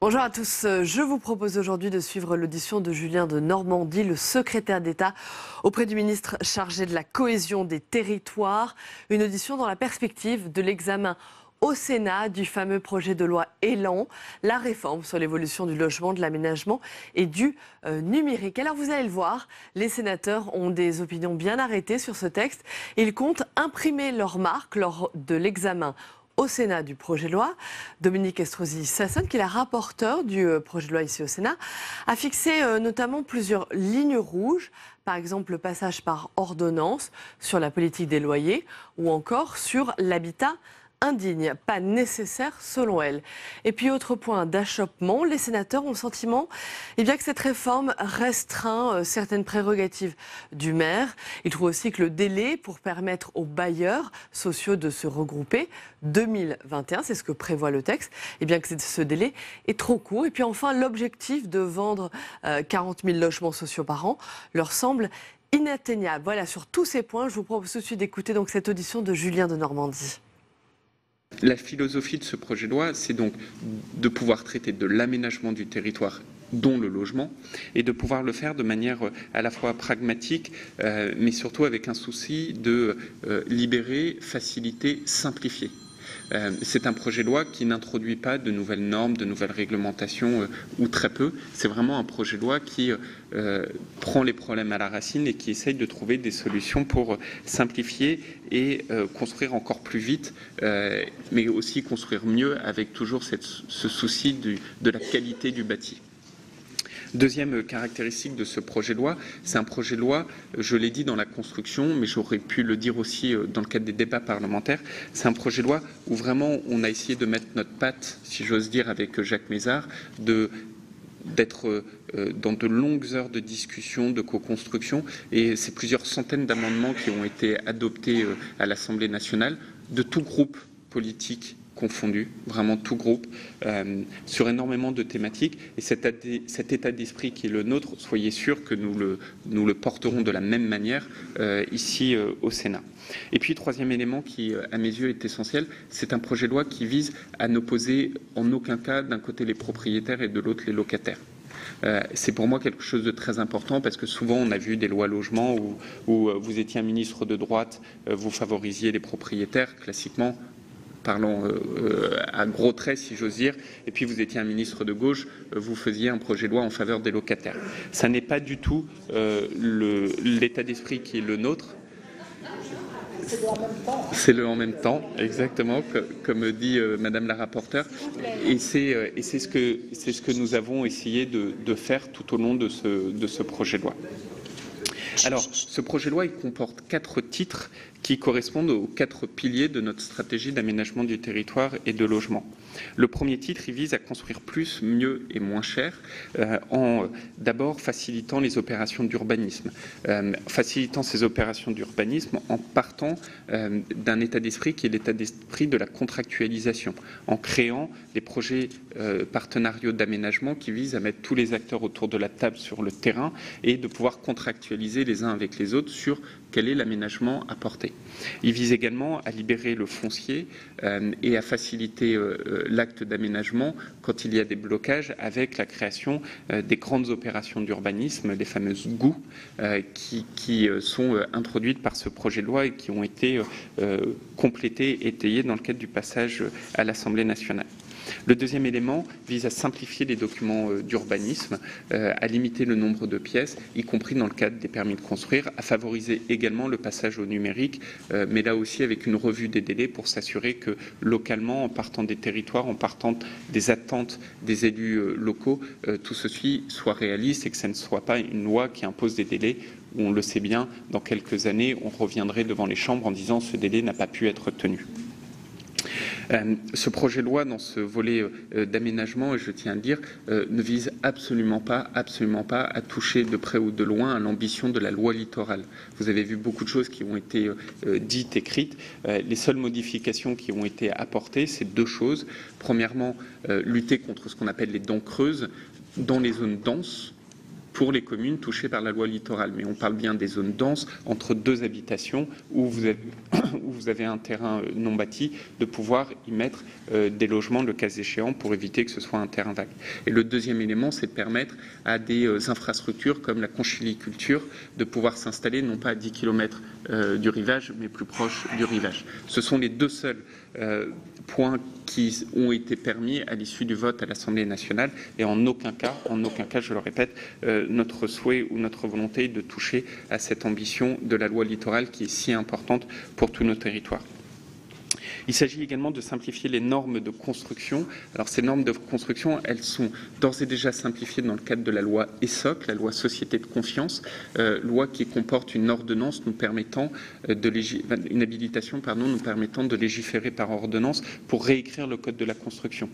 Bonjour à tous, je vous propose aujourd'hui de suivre l'audition de Julien de Normandie, le secrétaire d'État auprès du ministre chargé de la cohésion des territoires. Une audition dans la perspective de l'examen au Sénat du fameux projet de loi ÉLAN, la réforme sur l'évolution du logement, de l'aménagement et du numérique. Alors vous allez le voir, les sénateurs ont des opinions bien arrêtées sur ce texte. Ils comptent imprimer leur marque lors de l'examen au Sénat du projet de loi. Dominique Estrosi-Sassone, qui est la rapporteure du projet de loi ici au Sénat, a fixé notamment plusieurs lignes rouges, par exemple le passage par ordonnance sur la politique des loyers ou encore sur l'habitat indigne, pas nécessaire selon elle. Et puis autre point d'achoppement, les sénateurs ont le sentiment que cette réforme restreint certaines prérogatives du maire. Ils trouvent aussi que le délai pour permettre aux bailleurs sociaux de se regrouper, 2021, c'est ce que prévoit le texte, que ce délai est trop court. Et puis enfin, l'objectif de vendre 40 000 logements sociaux par an leur semble inatteignable. Voilà, sur tous ces points, je vous propose tout de suite d'écouter donc cette audition de Julien de Normandie. La philosophie de ce projet de loi, c'est donc de pouvoir traiter de l'aménagement du territoire, dont le logement, et de pouvoir le faire de manière à la fois pragmatique, mais surtout avec un souci de libérer, faciliter, simplifier. C'est un projet de loi qui n'introduit pas de nouvelles normes, de nouvelles réglementations, ou très peu. C'est vraiment un projet de loi qui prend les problèmes à la racine et qui essaye de trouver des solutions pour simplifier et construire encore plus vite, mais aussi construire mieux avec toujours ce souci de la qualité du bâti. Deuxième caractéristique de ce projet de loi, c'est un projet de loi, je l'ai dit dans la construction, mais j'aurais pu le dire aussi dans le cadre des débats parlementaires, c'est un projet de loi où vraiment on a essayé de mettre notre patte, si j'ose dire, avec Jacques Mézard, d'être dans de longues heures de discussion, de co-construction, et c'est plusieurs centaines d'amendements qui ont été adoptés à l'Assemblée nationale, de tout groupe politique confondus, vraiment tout groupe, sur énormément de thématiques. Et cet état d'esprit qui est le nôtre, soyez sûr que nous le porterons de la même manière ici au Sénat. Et puis, troisième élément qui, à mes yeux, est essentiel, c'est un projet de loi qui vise à n'opposer en aucun cas d'un côté les propriétaires et de l'autre les locataires. C'est pour moi quelque chose de très important parce que souvent on a vu des lois logement où vous étiez un ministre de droite, vous favorisiez les propriétaires, classiquement, parlons à gros traits si j'ose dire, et puis vous étiez un ministre de gauche, vous faisiez un projet de loi en faveur des locataires. Ça n'est pas du tout l'état d'esprit qui est le nôtre. C'est le en même temps, exactement, comme dit Madame la rapporteure. Et c'est ce que nous avons essayé de faire tout au long de ce projet de loi. Alors, ce projet de loi, il comporte 4 titres qui correspondent aux 4 piliers de notre stratégie d'aménagement du territoire et de logement. Le premier titre, il vise à construire plus, mieux et moins cher, en d'abord facilitant les opérations d'urbanisme. Facilitant ces opérations d'urbanisme en partant d'un état d'esprit qui est l'état d'esprit de la contractualisation, en créant des projets partenariaux d'aménagement qui visent à mettre tous les acteurs autour de la table sur le terrain et de pouvoir contractualiser les uns avec les autres sur quel est l'aménagement apporté. Il vise également à libérer le foncier et à faciliter l'acte d'aménagement quand il y a des blocages avec la création des grandes opérations d'urbanisme, les fameuses GOU, qui sont introduites par ce projet de loi et qui ont été complétées, étayées dans le cadre du passage à l'Assemblée nationale. Le deuxième élément vise à simplifier les documents d'urbanisme, à limiter le nombre de pièces, y compris dans le cadre des permis de construire, à favoriser également le passage au numérique, mais là aussi avec une revue des délais pour s'assurer que localement, en partant des territoires, en partant des attentes des élus locaux, tout ceci soit réaliste et que ce ne soit pas une loi qui impose des délais où on le sait bien, dans quelques années, on reviendrait devant les chambres en disant ce délai n'a pas pu être tenu. Ce projet de loi, dans ce volet d'aménagement, et je tiens à le dire, ne vise absolument pas à toucher de près ou de loin à l'ambition de la loi littorale. Vous avez vu beaucoup de choses qui ont été dites, écrites. Les seules modifications qui ont été apportées, c'est 2 choses. Premièrement, lutter contre ce qu'on appelle les dents creuses dans les zones denses, pour les communes touchées par la loi littorale. Mais on parle bien des zones denses, entre deux habitations, où vous avez un terrain non bâti, de pouvoir y mettre des logements, le cas échéant, pour éviter que ce soit un terrain vague. Et le deuxième élément, c'est de permettre à des infrastructures comme la conchyliculture de pouvoir s'installer non pas à 10 km du rivage, mais plus proche du rivage. Ce sont les deux seuls points qui ont été permis à l'issue du vote à l'Assemblée nationale, et en aucun cas, je le répète, notre souhait ou notre volonté de toucher à cette ambition de la loi littorale qui est si importante pour tous nos territoires. Il s'agit également de simplifier les normes de construction. Alors ces normes de construction, elles sont d'ores et déjà simplifiées dans le cadre de la loi ESSOC, la loi Société de confiance, loi qui comporte une ordonnance nous permettant une habilitation nous permettant de légiférer par ordonnance pour réécrire le code de la construction.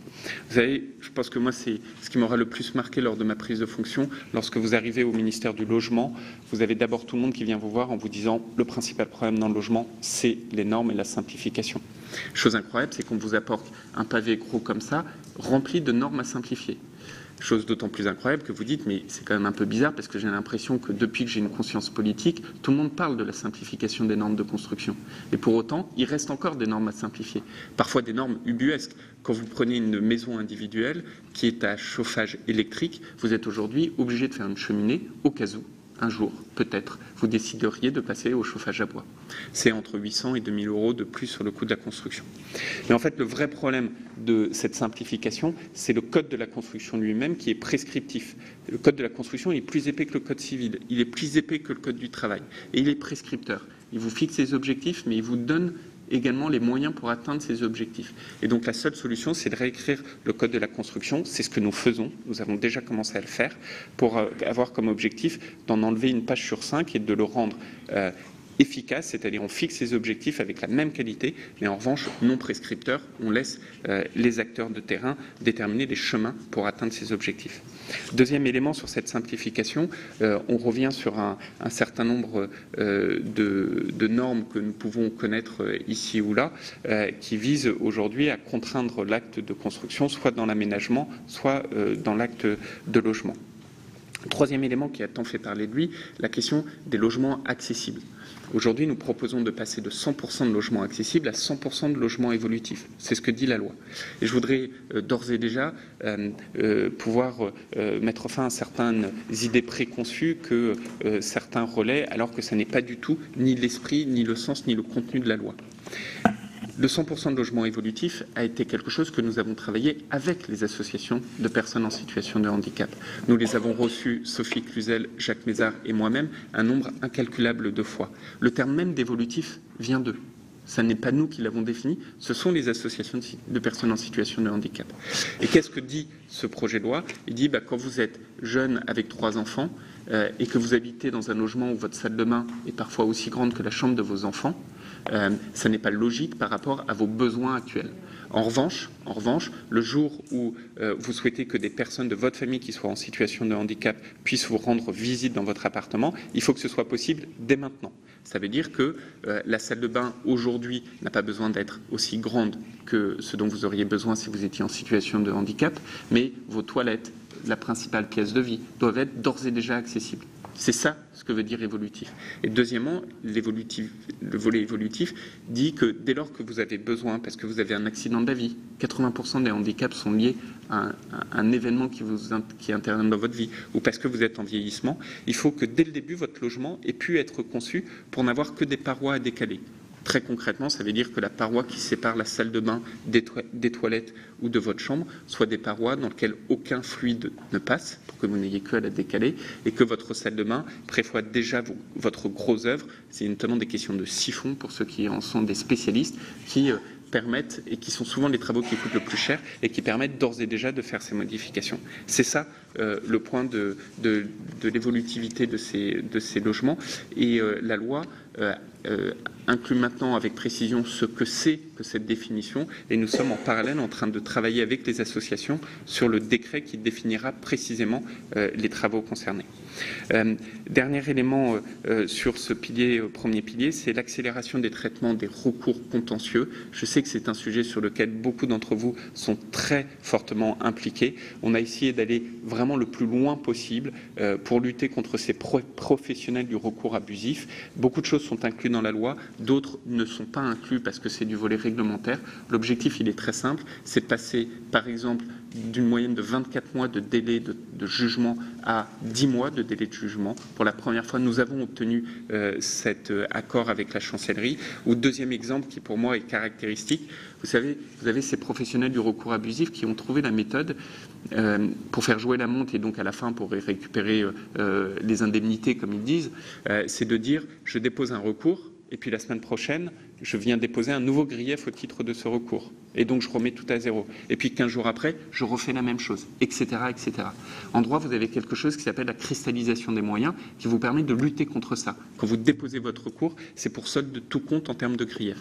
Vous savez, je pense que moi c'est ce qui m'aura le plus marqué lors de ma prise de fonction. Lorsque vous arrivez au ministère du Logement, vous avez d'abord tout le monde qui vient vous voir en vous disant le principal problème dans le logement, c'est les normes et la simplification. Chose incroyable, c'est qu'on vous apporte un pavé gros comme ça, rempli de normes à simplifier. Chose d'autant plus incroyable que vous dites, mais c'est quand même un peu bizarre parce que j'ai l'impression que depuis que j'ai une conscience politique, tout le monde parle de la simplification des normes de construction. Et pour autant, il reste encore des normes à simplifier. Parfois des normes ubuesques. Quand vous prenez une maison individuelle qui est à chauffage électrique, vous êtes aujourd'hui obligé de faire une cheminée au cas où, un jour, peut-être, vous décideriez de passer au chauffage à bois. C'est entre 800 et 2000 euros de plus sur le coût de la construction. Mais en fait, le vrai problème de cette simplification, c'est le code de la construction lui-même qui est prescriptif. Le code de la construction est plus épais que le code civil, il est plus épais que le code du travail, et il est prescripteur. Il vous fixe ses objectifs, mais il vous donne également les moyens pour atteindre ces objectifs. Et donc la seule solution, c'est de réécrire le code de la construction. C'est ce que nous faisons. Nous avons déjà commencé à le faire pour avoir comme objectif d'en enlever une page sur 5 et de le rendre efficace, c'est-à-dire on fixe ses objectifs avec la même qualité, mais en revanche non prescripteur. On laisse les acteurs de terrain déterminer les chemins pour atteindre ces objectifs. Deuxième élément sur cette simplification, on revient sur un certain nombre de normes que nous pouvons connaître ici ou là, qui visent aujourd'hui à contraindre l'acte de construction, soit dans l'aménagement, soit dans l'acte de logement. Troisième élément qui a tant fait parler de lui, la question des logements accessibles. Aujourd'hui, nous proposons de passer de 100% de logements accessibles à 100% de logements évolutifs. C'est ce que dit la loi. Et je voudrais d'ores et déjà pouvoir mettre fin à certaines idées préconçues que certains relaient, alors que ce n'est pas du tout ni l'esprit, ni le sens, ni le contenu de la loi. Le 100% de logement évolutif a été quelque chose que nous avons travaillé avec les associations de personnes en situation de handicap. Nous les avons reçus, Sophie Cluzel, Jacques Mézard et moi-même, un nombre incalculable de fois. Le terme même d'évolutif vient d'eux. Ce n'est pas nous qui l'avons défini, ce sont les associations de personnes en situation de handicap. Et qu'est-ce que dit ce projet de loi? Il dit quand vous êtes jeune avec 3 enfants et que vous habitez dans un logement où votre salle de bain est parfois aussi grande que la chambre de vos enfants, ça n'est pas logique par rapport à vos besoins actuels. En revanche, le jour où vous souhaitez que des personnes de votre famille qui soient en situation de handicap puissent vous rendre visite dans votre appartement, il faut que ce soit possible dès maintenant. Ça veut dire que la salle de bain aujourd'hui n'a pas besoin d'être aussi grande que ce dont vous auriez besoin si vous étiez en situation de handicap, mais vos toilettes, la principale pièce de vie, doivent être d'ores et déjà accessibles. C'est ça ce que veut dire évolutif. Et deuxièmement, le volet évolutif dit que dès lors que vous avez besoin, parce que vous avez un accident de la vie, 80% des handicaps sont liés à un événement qui intervient dans votre vie, ou parce que vous êtes en vieillissement, il faut que dès le début, votre logement ait pu être conçu pour n'avoir que des parois à décaler. Très concrètement, ça veut dire que la paroi qui sépare la salle de bain des toilettes ou de votre chambre soit des parois dans lesquelles aucun fluide ne passe, pour que vous n'ayez que à la décaler, et que votre salle de bain prévoit déjà votre gros œuvre. C'est notamment des questions de siphon, pour ceux qui en sont des spécialistes, qui permettent, et qui sont souvent les travaux qui coûtent le plus cher, et qui permettent d'ores et déjà de faire ces modifications. C'est ça le point de l'évolutivité de ces logements. Et la loi inclut maintenant avec précision ce que c'est que cette définition et nous sommes en parallèle en train de travailler avec les associations sur le décret qui définira précisément les travaux concernés. Dernier élément sur ce premier pilier, c'est l'accélération des traitements des recours contentieux. Je sais que c'est un sujet sur lequel beaucoup d'entre vous sont très fortement impliqués. On a essayé d'aller vraiment le plus loin possible pour lutter contre ces professionnels du recours abusif. Beaucoup de choses sont incluses dans la loi, d'autres ne sont pas inclus parce que c'est du volet réglementaire. L'objectif, il est très simple, c'est de passer, par exemple, d'une moyenne de 24 mois de délai de jugement à 10 mois de délai de jugement. Pour la première fois, nous avons obtenu cet accord avec la chancellerie. Ou deuxième exemple qui pour moi est caractéristique, vous savez, vous avez ces professionnels du recours abusif qui ont trouvé la méthode pour faire jouer la montre et donc à la fin pour récupérer les indemnités comme ils disent, c'est de dire je dépose un recours et puis la semaine prochaine, je viens déposer un nouveau grief au titre de ce recours. Et donc, je remets tout à zéro. Et puis, 15 jours après, je refais la même chose, etc., etc. En droit, vous avez quelque chose qui s'appelle la cristallisation des moyens, qui vous permet de lutter contre ça. Quand vous déposez votre recours, c'est pour solde de tout compte en termes de grief.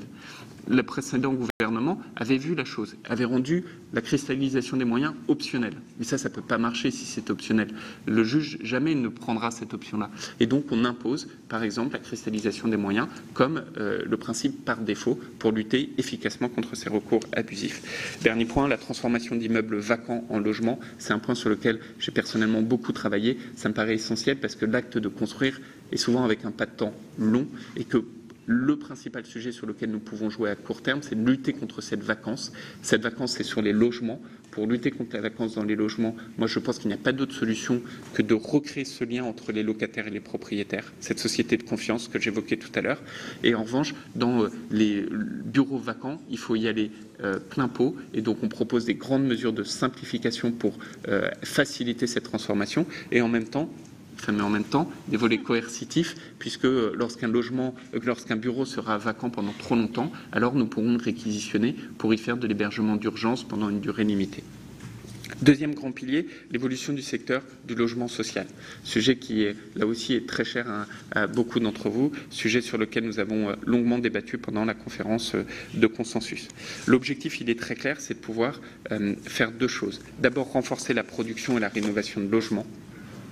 Le précédent gouvernement avait vu la chose, avait rendu la cristallisation des moyens optionnelle. Mais ça ne peut pas marcher si c'est optionnel. Le juge jamais ne prendra cette option-là. Et donc, on impose, par exemple, la cristallisation des moyens comme le principe par défaut pour lutter efficacement contre ces recours abusifs. Dernier point, la transformation d'immeubles vacants en logements. C'est un point sur lequel j'ai personnellement beaucoup travaillé. Ça me paraît essentiel parce que l'acte de construire est souvent avec un pas de temps long et que le principal sujet sur lequel nous pouvons jouer à court terme, c'est de lutter contre cette vacance. Cette vacance, c'est sur les logements. Pour lutter contre la vacance dans les logements, moi je pense qu'il n'y a pas d'autre solution que de recréer ce lien entre les locataires et les propriétaires, cette société de confiance que j'évoquais tout à l'heure. Et en revanche, dans les bureaux vacants, il faut y aller plein pot. Et donc on propose des grandes mesures de simplification pour faciliter cette transformation. Et en même temps, des volets coercitifs, puisque lorsqu'un bureau sera vacant pendant trop longtemps, alors nous pourrons le réquisitionner pour y faire de l'hébergement d'urgence pendant une durée limitée. Deuxième grand pilier, l'évolution du secteur du logement social. Sujet qui, là aussi, est très cher à beaucoup d'entre vous, sujet sur lequel nous avons longuement débattu pendant la conférence de consensus. L'objectif, il est très clair, c'est de pouvoir faire deux choses. D'abord, renforcer la production et la rénovation de logements.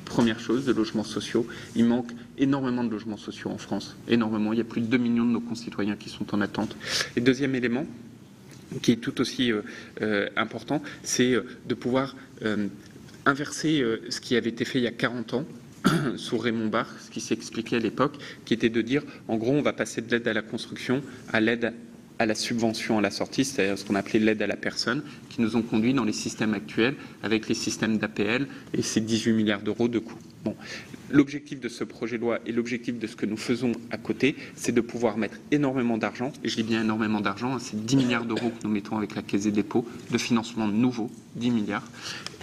Première chose, de logements sociaux. Il manque énormément de logements sociaux en France, énormément. Il y a plus de 2 millions de nos concitoyens qui sont en attente. Et deuxième élément, qui est tout aussi important, c'est de pouvoir inverser ce qui avait été fait il y a 40 ans, sous Raymond Barre, ce qui s'expliquait à l'époque, qui était de dire, en gros, on va passer de l'aide à la construction à l'aide à la subvention à la sortie, c'est-à-dire ce qu'on appelait l'aide à la personne, qui nous ont conduit dans les systèmes actuels, avec les systèmes d'APL et ces 18 milliards d'euros de coûts. Bon. L'objectif de ce projet de loi et l'objectif de ce que nous faisons à côté, c'est de pouvoir mettre énormément d'argent, et je dis bien énormément d'argent, c'est 10 milliards d'euros que nous mettons avec la Caisse des dépôts, de financement nouveau, 10 milliards,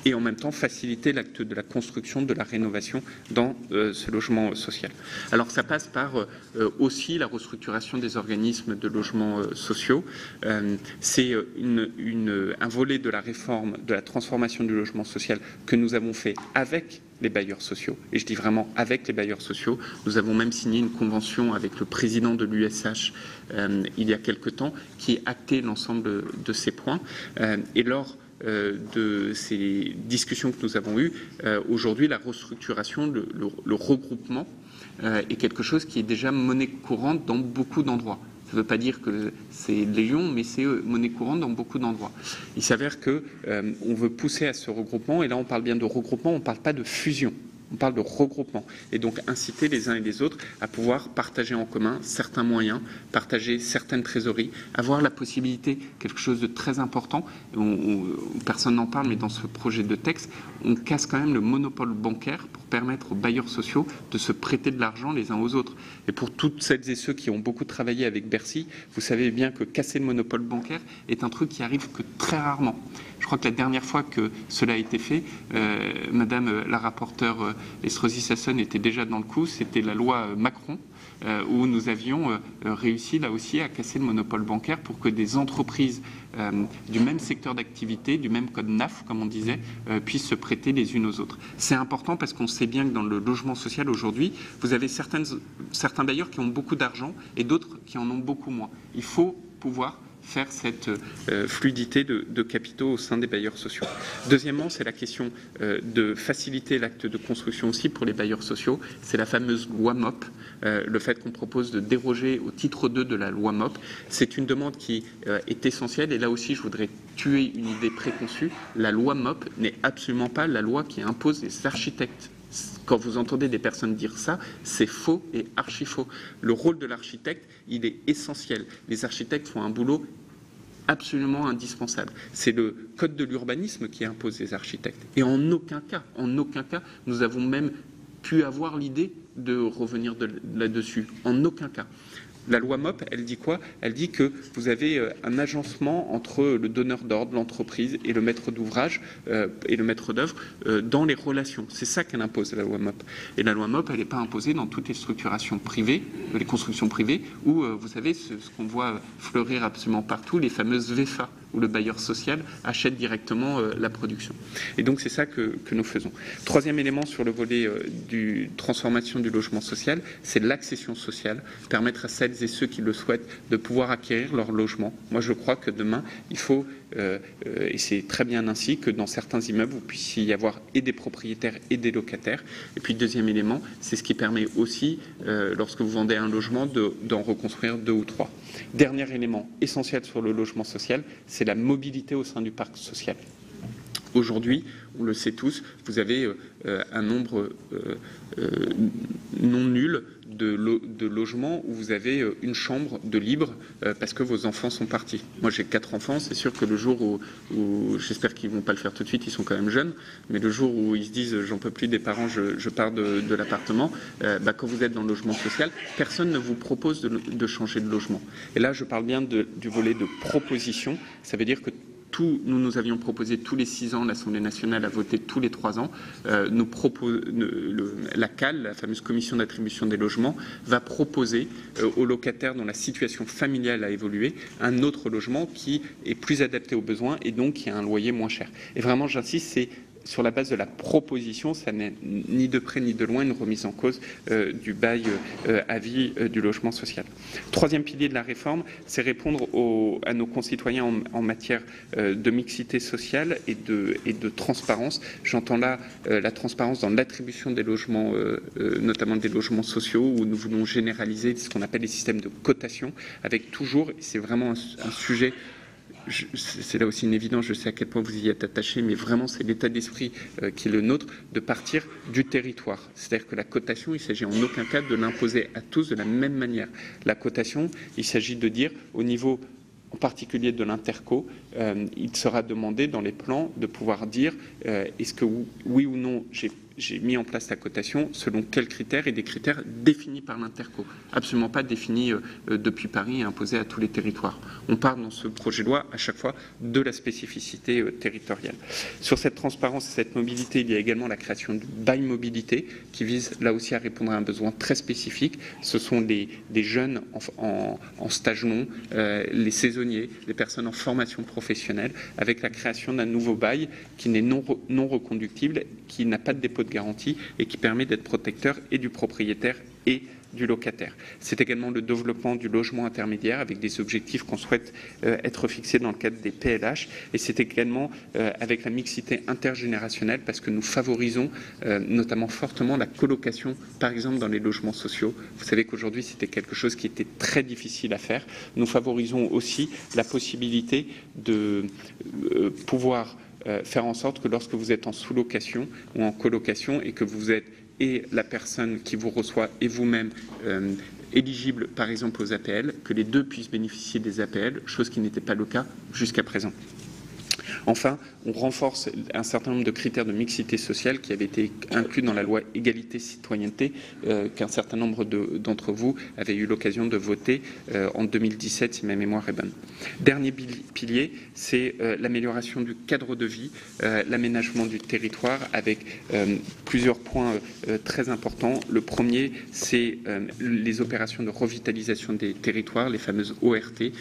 et en même temps faciliter l'acte de la construction, de la rénovation dans ce logement social. Alors ça passe par aussi la restructuration des organismes de logements sociaux. C'est un volet de la réforme, de la transformation du logement social que nous avons fait avec les bailleurs sociaux. Et je dis vraiment avec les bailleurs sociaux. Nous avons même signé une convention avec le président de l'USH il y a quelque temps qui actait l'ensemble de ces points. Et lors de ces discussions que nous avons eues, aujourd'hui la restructuration, le regroupement est quelque chose qui est déjà monnaie courante dans beaucoup d'endroits. Ça ne veut pas dire que c'est légion, mais c'est monnaie courante dans beaucoup d'endroits. Il s'avère qu'on veut pousser à ce regroupement, et là on parle bien de regroupement, on ne parle pas de fusion. On parle de regroupement et donc inciter les uns et les autres à pouvoir partager en commun certains moyens, partager certaines trésoreries, avoir la possibilité, quelque chose de très important, personne n'en parle mais dans ce projet de texte, on casse quand même le monopole bancaire pour permettre aux bailleurs sociaux de se prêter de l'argent les uns aux autres. Et pour toutes celles et ceux qui ont beaucoup travaillé avec Bercy, vous savez bien que casser le monopole bancaire est un truc qui arrive que très rarement. Je crois que la dernière fois que cela a été fait, Madame la rapporteure Estrosi Sassone était déjà dans le coup, c'était la loi Macron, où nous avions réussi là aussi à casser le monopole bancaire pour que des entreprises du même secteur d'activité, du même code NAF, comme on disait, puissent se prêter les unes aux autres. C'est important parce qu'on sait bien que dans le logement social aujourd'hui, vous avez certains bailleurs qui ont beaucoup d'argent et d'autres qui en ont beaucoup moins. Il faut pouvoir faire cette fluidité de capitaux au sein des bailleurs sociaux. Deuxièmement, c'est la question de faciliter l'acte de construction aussi pour les bailleurs sociaux. C'est la fameuse loi MOP, le fait qu'on propose de déroger au titre 2 de la loi MOP. C'est une demande qui est essentielle et là aussi je voudrais tuer une idée préconçue. La loi MOP n'est absolument pas la loi qui impose les architectes. Quand vous entendez des personnes dire ça, c'est faux et archi faux. Le rôle de l'architecte, il est essentiel. Les architectes font un boulot absolument indispensable. C'est le code de l'urbanisme qui impose les architectes. Et en aucun cas, nous avons même pu avoir l'idée de revenir là-dessus. En aucun cas. La loi MOP, elle dit quoi? Elle dit que vous avez un agencement entre le donneur d'ordre, l'entreprise et le maître d'ouvrage et le maître d'œuvre dans les relations. C'est ça qu'elle impose, la loi MOP. Et la loi MOP, elle n'est pas imposée dans toutes les structurations privées, les constructions privées, où vous savez ce qu'on voit fleurir absolument partout, les fameuses VFA, où le bailleur social achète directement la production. Et donc c'est ça que nous faisons. Troisième élément sur le volet du transformation du logement social, c'est l'accession sociale, permettre à celles et ceux qui le souhaitent de pouvoir acquérir leur logement. Moi je crois que demain il faut, et c'est très bien ainsi, que dans certains immeubles vous puissiez y avoir et des propriétaires et des locataires. Et puis deuxième élément, c'est ce qui permet aussi, lorsque vous vendez un logement, d'en reconstruire 2 ou 3. Dernier élément essentiel sur le logement social, c'est la mobilité au sein du parc social. Aujourd'hui, on le sait tous, vous avez un nombre non nul de logements où vous avez une chambre de libre parce que vos enfants sont partis. Moi j'ai 4 enfants, c'est sûr que le jour où j'espère qu'ils ne vont pas le faire tout de suite, ils sont quand même jeunes, mais le jour où ils se disent j'en peux plus des parents, je pars de l'appartement, quand vous êtes dans le logement social, personne ne vous propose de changer de logement. Et là je parle bien du volet de proposition, ça veut dire que nous avions proposé tous les 6 ans, l'Assemblée nationale a voté tous les 3 ans, la CAL, la fameuse commission d'attribution des logements, va proposer aux locataires dont la situation familiale a évolué un autre logement qui est plus adapté aux besoins et donc qui a un loyer moins cher. Et vraiment, j'insiste, c'est sur la base de la proposition, ça n'est ni de près ni de loin une remise en cause du bail à vie du logement social. Troisième pilier de la réforme, c'est répondre à nos concitoyens en matière de mixité sociale et de transparence. J'entends là la transparence dans l'attribution des logements, notamment des logements sociaux, où nous voulons généraliser ce qu'on appelle les systèmes de cotation, avec toujours, et c'est vraiment un sujet. C'est là aussi une évidence, je sais à quel point vous y êtes attaché, mais vraiment c'est l'état d'esprit qui est le nôtre, de partir du territoire. C'est-à-dire que la cotation, il s'agit en aucun cas de l'imposer à tous de la même manière. La cotation, il s'agit de dire au niveau en particulier de l'interco, il sera demandé dans les plans de pouvoir dire est-ce que oui ou non j'ai mis en place la cotation selon quels critères et des critères définis par l'interco, absolument pas définis depuis Paris et imposés à tous les territoires. On part dans ce projet de loi à chaque fois de la spécificité territoriale. Sur cette transparence et cette mobilité, il y a également la création du bail mobilité qui vise là aussi à répondre à un besoin très spécifique. Ce sont des jeunes en stage long, les saisonniers, les personnes en formation professionnelle, avec la création d'un nouveau bail qui n'est non reconductible, qui n'a pas de dépôt de garantie et qui permet d'être protecteur et du propriétaire et du locataire. C'est également le développement du logement intermédiaire avec des objectifs qu'on souhaite être fixés dans le cadre des PLH, et c'est également avec la mixité intergénérationnelle parce que nous favorisons notamment fortement la colocation, par exemple dans les logements sociaux. Vous savez qu'aujourd'hui c'était quelque chose qui était très difficile à faire. Nous favorisons aussi la possibilité de pouvoir faire en sorte que lorsque vous êtes en sous-location ou en colocation et que vous êtes et la personne qui vous reçoit et vous-même éligible par exemple aux APL, que les deux puissent bénéficier des APL, chose qui n'était pas le cas jusqu'à présent. Enfin, on renforce un certain nombre de critères de mixité sociale qui avaient été inclus dans la loi égalité-citoyenneté qu'un certain nombre d'entre vous avaient eu l'occasion de voter en 2017, si ma mémoire est bonne. Dernier pilier, c'est l'amélioration du cadre de vie, l'aménagement du territoire avec plusieurs points très importants. Le premier, c'est les opérations de revitalisation des territoires, les fameuses ORT.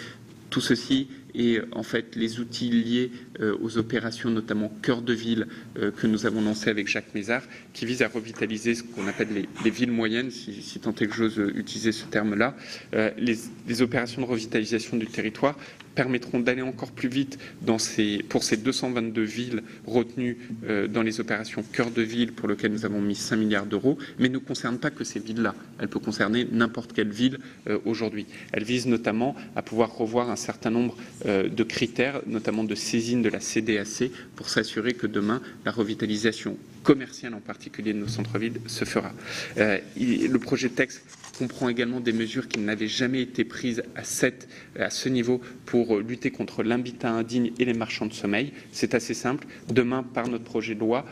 Tout ceci et en fait les outils liés aux opérations, notamment Cœur de Ville, que nous avons lancé avec Jacques Mézard, qui vise à revitaliser ce qu'on appelle les villes moyennes, si tant est que j'ose utiliser ce terme-là. Les opérations de revitalisation du territoire permettront d'aller encore plus vite pour ces 222 villes retenues dans les opérations Cœur de Ville, pour lesquelles nous avons mis 5 milliards d'euros, mais ne concerne pas que ces villes-là. Elle peut concerner n'importe quelle ville aujourd'hui. Elle vise notamment à pouvoir revoir un certain nombre de critères, notamment de saisine de la CDAC, pour s'assurer que demain, la revitalisation commerciale en particulier de nos centres-villes se fera. Le projet de texte comprend également des mesures qui n'avaient jamais été prises à ce niveau pour lutter contre l'habitat indigne et les marchands de sommeil. C'est assez simple. Demain, par notre projet de loi,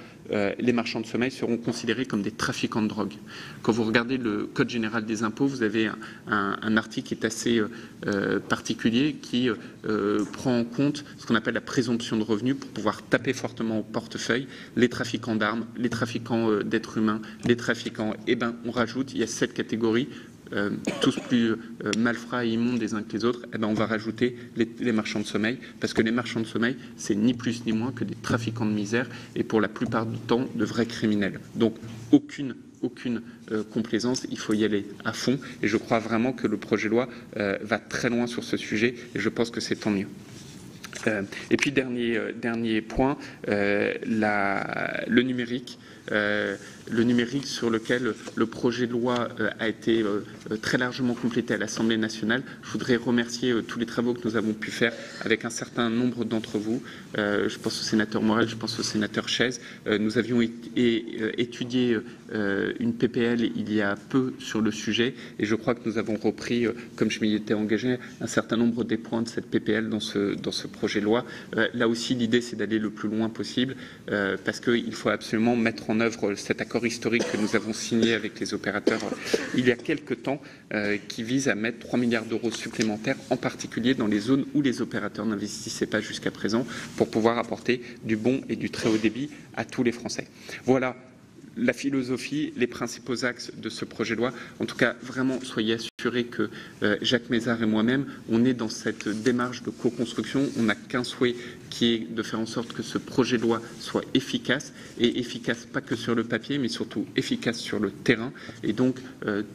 les marchands de sommeil seront considérés comme des trafiquants de drogue. Quand vous regardez le Code général des impôts, vous avez un article qui est assez particulier qui prend en compte ce qu'on appelle la présomption de revenus pour pouvoir taper fortement au portefeuille les trafiquants d'armes, les trafiquants d'êtres humains, les trafiquants. Eh bien, on rajoute, il y a 7 catégories. Tous plus malfrats et immondes les uns que les autres, eh ben on va rajouter les marchands de sommeil, parce que les marchands de sommeil, c'est ni plus ni moins que des trafiquants de misère, et pour la plupart du temps, de vrais criminels. Donc, aucune complaisance, il faut y aller à fond, et je crois vraiment que le projet de loi va très loin sur ce sujet, et je pense que c'est tant mieux. Et puis, dernier point, le numérique. Le numérique sur lequel le projet de loi a été très largement complété à l'Assemblée nationale. Je voudrais remercier tous les travaux que nous avons pu faire avec un certain nombre d'entre vous. Je pense au sénateur Morel, je pense au sénateur Chaise. Nous avions étudié une PPL il y a peu sur le sujet et je crois que nous avons repris, comme je m'y étais engagé, un certain nombre des points de cette PPL dans ce projet de loi. Là aussi, l'idée, c'est d'aller le plus loin possible parce qu'il faut absolument mettre en œuvre cet accord historique que nous avons signé avec les opérateurs il y a quelques temps, qui vise à mettre 3 milliards d'euros supplémentaires, en particulier dans les zones où les opérateurs n'investissaient pas jusqu'à présent, pour pouvoir apporter du bon et du très haut débit à tous les Français. Voilà la philosophie, les principaux axes de ce projet de loi. En tout cas, vraiment, soyez assurés que Jacques Mézard et moi-même, on est dans cette démarche de co-construction. On n'a qu'un souhait qui est de faire en sorte que ce projet de loi soit efficace, et efficace pas que sur le papier, mais surtout efficace sur le terrain. Et donc,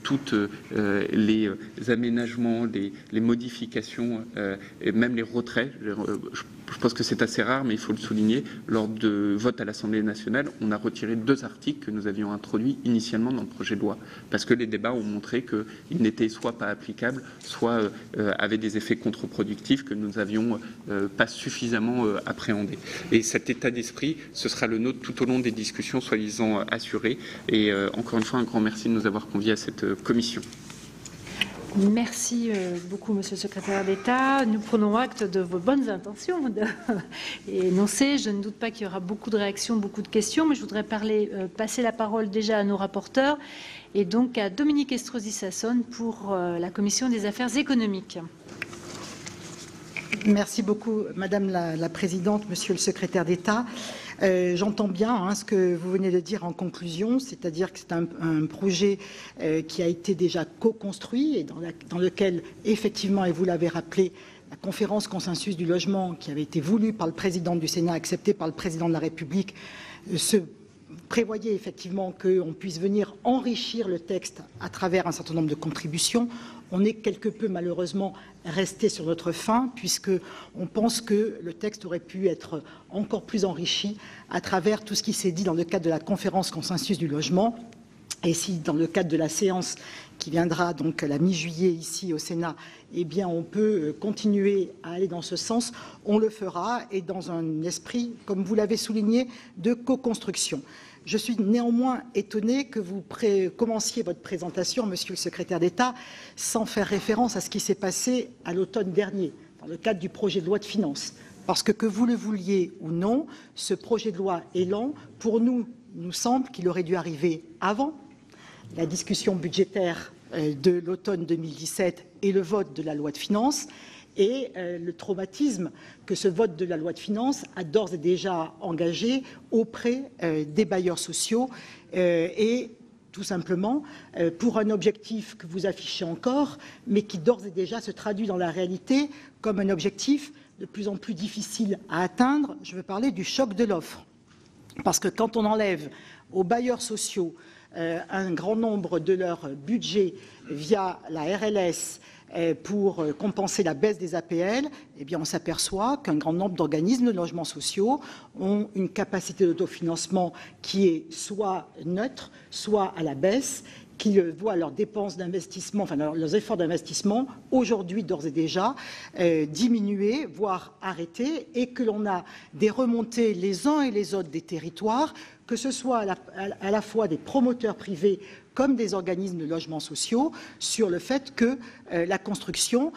toutes les aménagements, les modifications, et même les retraits, je pense que c'est assez rare, mais il faut le souligner, lors de vote à l'Assemblée nationale, on a retiré 2 articles que nous avions introduits initialement dans le projet de loi, parce que les débats ont montré qu'ils n'étaient soit pas applicables, soit avaient des effets contre-productifs que nous n'avions pas suffisamment appréhendés. Et cet état d'esprit, ce sera le nôtre tout au long des discussions, soyez-en assurés. Et encore une fois, un grand merci de nous avoir conviés à cette commission. Merci beaucoup, Monsieur le Secrétaire d'État. Nous prenons acte de vos bonnes intentions énoncées. Je ne doute pas qu'il y aura beaucoup de réactions, beaucoup de questions, mais je voudrais passer la parole déjà à nos rapporteurs et donc à Dominique Estrosi Sassone pour la Commission des affaires économiques. Merci beaucoup, Madame la Présidente, Monsieur le Secrétaire d'État. J'entends bien ce que vous venez de dire en conclusion, c'est-à-dire que c'est un projet qui a été déjà co-construit et dans lequel, effectivement, et vous l'avez rappelé, la conférence consensus du logement qui avait été voulue par le Président du Sénat, acceptée par le Président de la République, se prévoyait effectivement qu'on puisse venir enrichir le texte à travers un certain nombre de contributions. On est quelque peu malheureusement resté sur notre faim puisqu'on pense que le texte aurait pu être encore plus enrichi à travers tout ce qui s'est dit dans le cadre de la conférence consensus du logement. Et si dans le cadre de la séance qui viendra donc à la mi-juillet ici au Sénat, eh bien on peut continuer à aller dans ce sens, on le fera et dans un esprit, comme vous l'avez souligné, de co-construction. Je suis néanmoins étonnée que vous commenciez votre présentation, Monsieur le Secrétaire d'État, sans faire référence à ce qui s'est passé à l'automne dernier, dans le cadre du projet de loi de finances. Parce que vous le vouliez ou non, ce projet de loi Élan, pour nous, nous semble qu'il aurait dû arriver avant la discussion budgétaire de l'automne 2017 et le vote de la loi de finances, et le traumatisme que ce vote de la loi de finances a d'ores et déjà engagé auprès des bailleurs sociaux et tout simplement pour un objectif que vous affichez encore, mais qui d'ores et déjà se traduit dans la réalité comme un objectif de plus en plus difficile à atteindre. Je veux parler du choc de l'offre. Parce que quand on enlève aux bailleurs sociaux un grand nombre de leur budget via la RLS pour compenser la baisse des APL, eh bien on s'aperçoit qu'un grand nombre d'organismes de logements sociaux ont une capacité d'autofinancement qui est soit neutre, soit à la baisse, qui voient leurs dépenses d'investissement, enfin leurs efforts d'investissement, aujourd'hui d'ores et déjà diminuer, voire arrêter, et que l'on a des remontées les uns et les autres des territoires, que ce soit à la fois des promoteurs privés comme des organismes de logements sociaux, sur le fait que la construction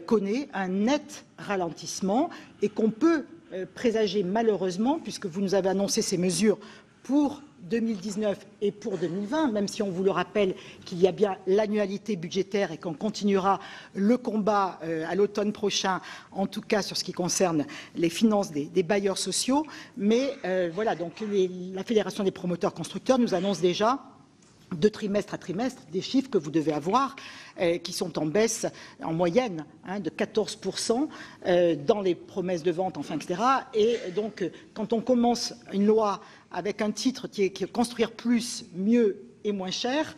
connaît un net ralentissement et qu'on peut présager malheureusement, puisque vous nous avez annoncé ces mesures pour 2019 et pour 2020, même si on vous le rappelle qu'il y a bien l'annualité budgétaire et qu'on continuera le combat à l'automne prochain, en tout cas sur ce qui concerne les finances des bailleurs sociaux. Mais voilà, donc la Fédération des promoteurs constructeurs nous annonce déjà de trimestre à trimestre des chiffres que vous devez avoir qui sont en baisse en moyenne de 14% dans les promesses de vente, enfin, etc. Et donc, quand on commence une loi avec un titre qui est construire plus, mieux et moins cher,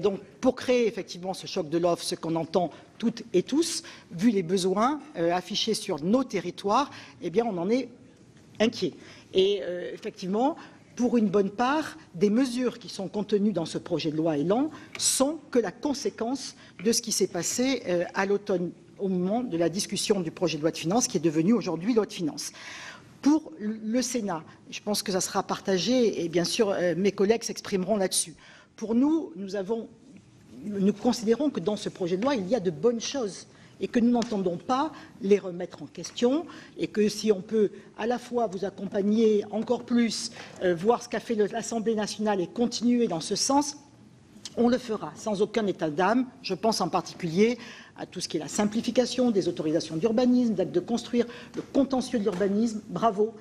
donc pour créer effectivement ce choc de l'offre, ce qu'on entend toutes et tous, vu les besoins affichés sur nos territoires, eh bien on en est inquiet. Et effectivement, pour une bonne part, des mesures qui sont contenues dans ce projet de loi Élan sont que la conséquence de ce qui s'est passé à l'automne au moment de la discussion du projet de loi de finances qui est devenu aujourd'hui loi de finances. Pour le Sénat, je pense que ça sera partagé et bien sûr mes collègues s'exprimeront là-dessus. Pour nous, nous considérons que dans ce projet de loi, il y a de bonnes choses et que nous n'entendons pas les remettre en question et que si on peut à la fois vous accompagner encore plus, voir ce qu'a fait l'Assemblée nationale et continuer dans ce sens, on le fera sans aucun état d'âme. Je pense en particulier à tout ce qui est la simplification des autorisations d'urbanisme, d'actes de construire, le contentieux de l'urbanisme. Bravo,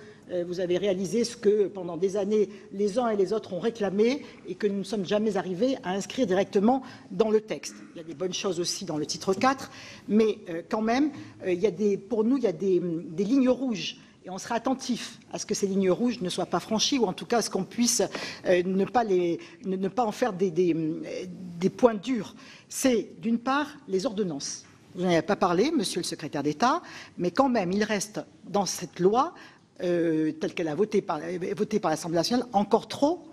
vous avez réalisé ce que pendant des années les uns et les autres ont réclamé et que nous ne sommes jamais arrivés à inscrire directement dans le texte. Il y a des bonnes choses aussi dans le titre 4, mais quand même, pour nous, il y a des lignes rouges. Et on sera attentif à ce que ces lignes rouges ne soient pas franchies, ou en tout cas à ce qu'on puisse ne pas en faire des points durs. C'est d'une part les ordonnances. Vous n'en avez pas parlé, monsieur le secrétaire d'État, mais quand même il reste dans cette loi, telle qu'elle a voté par l'Assemblée nationale, encore trop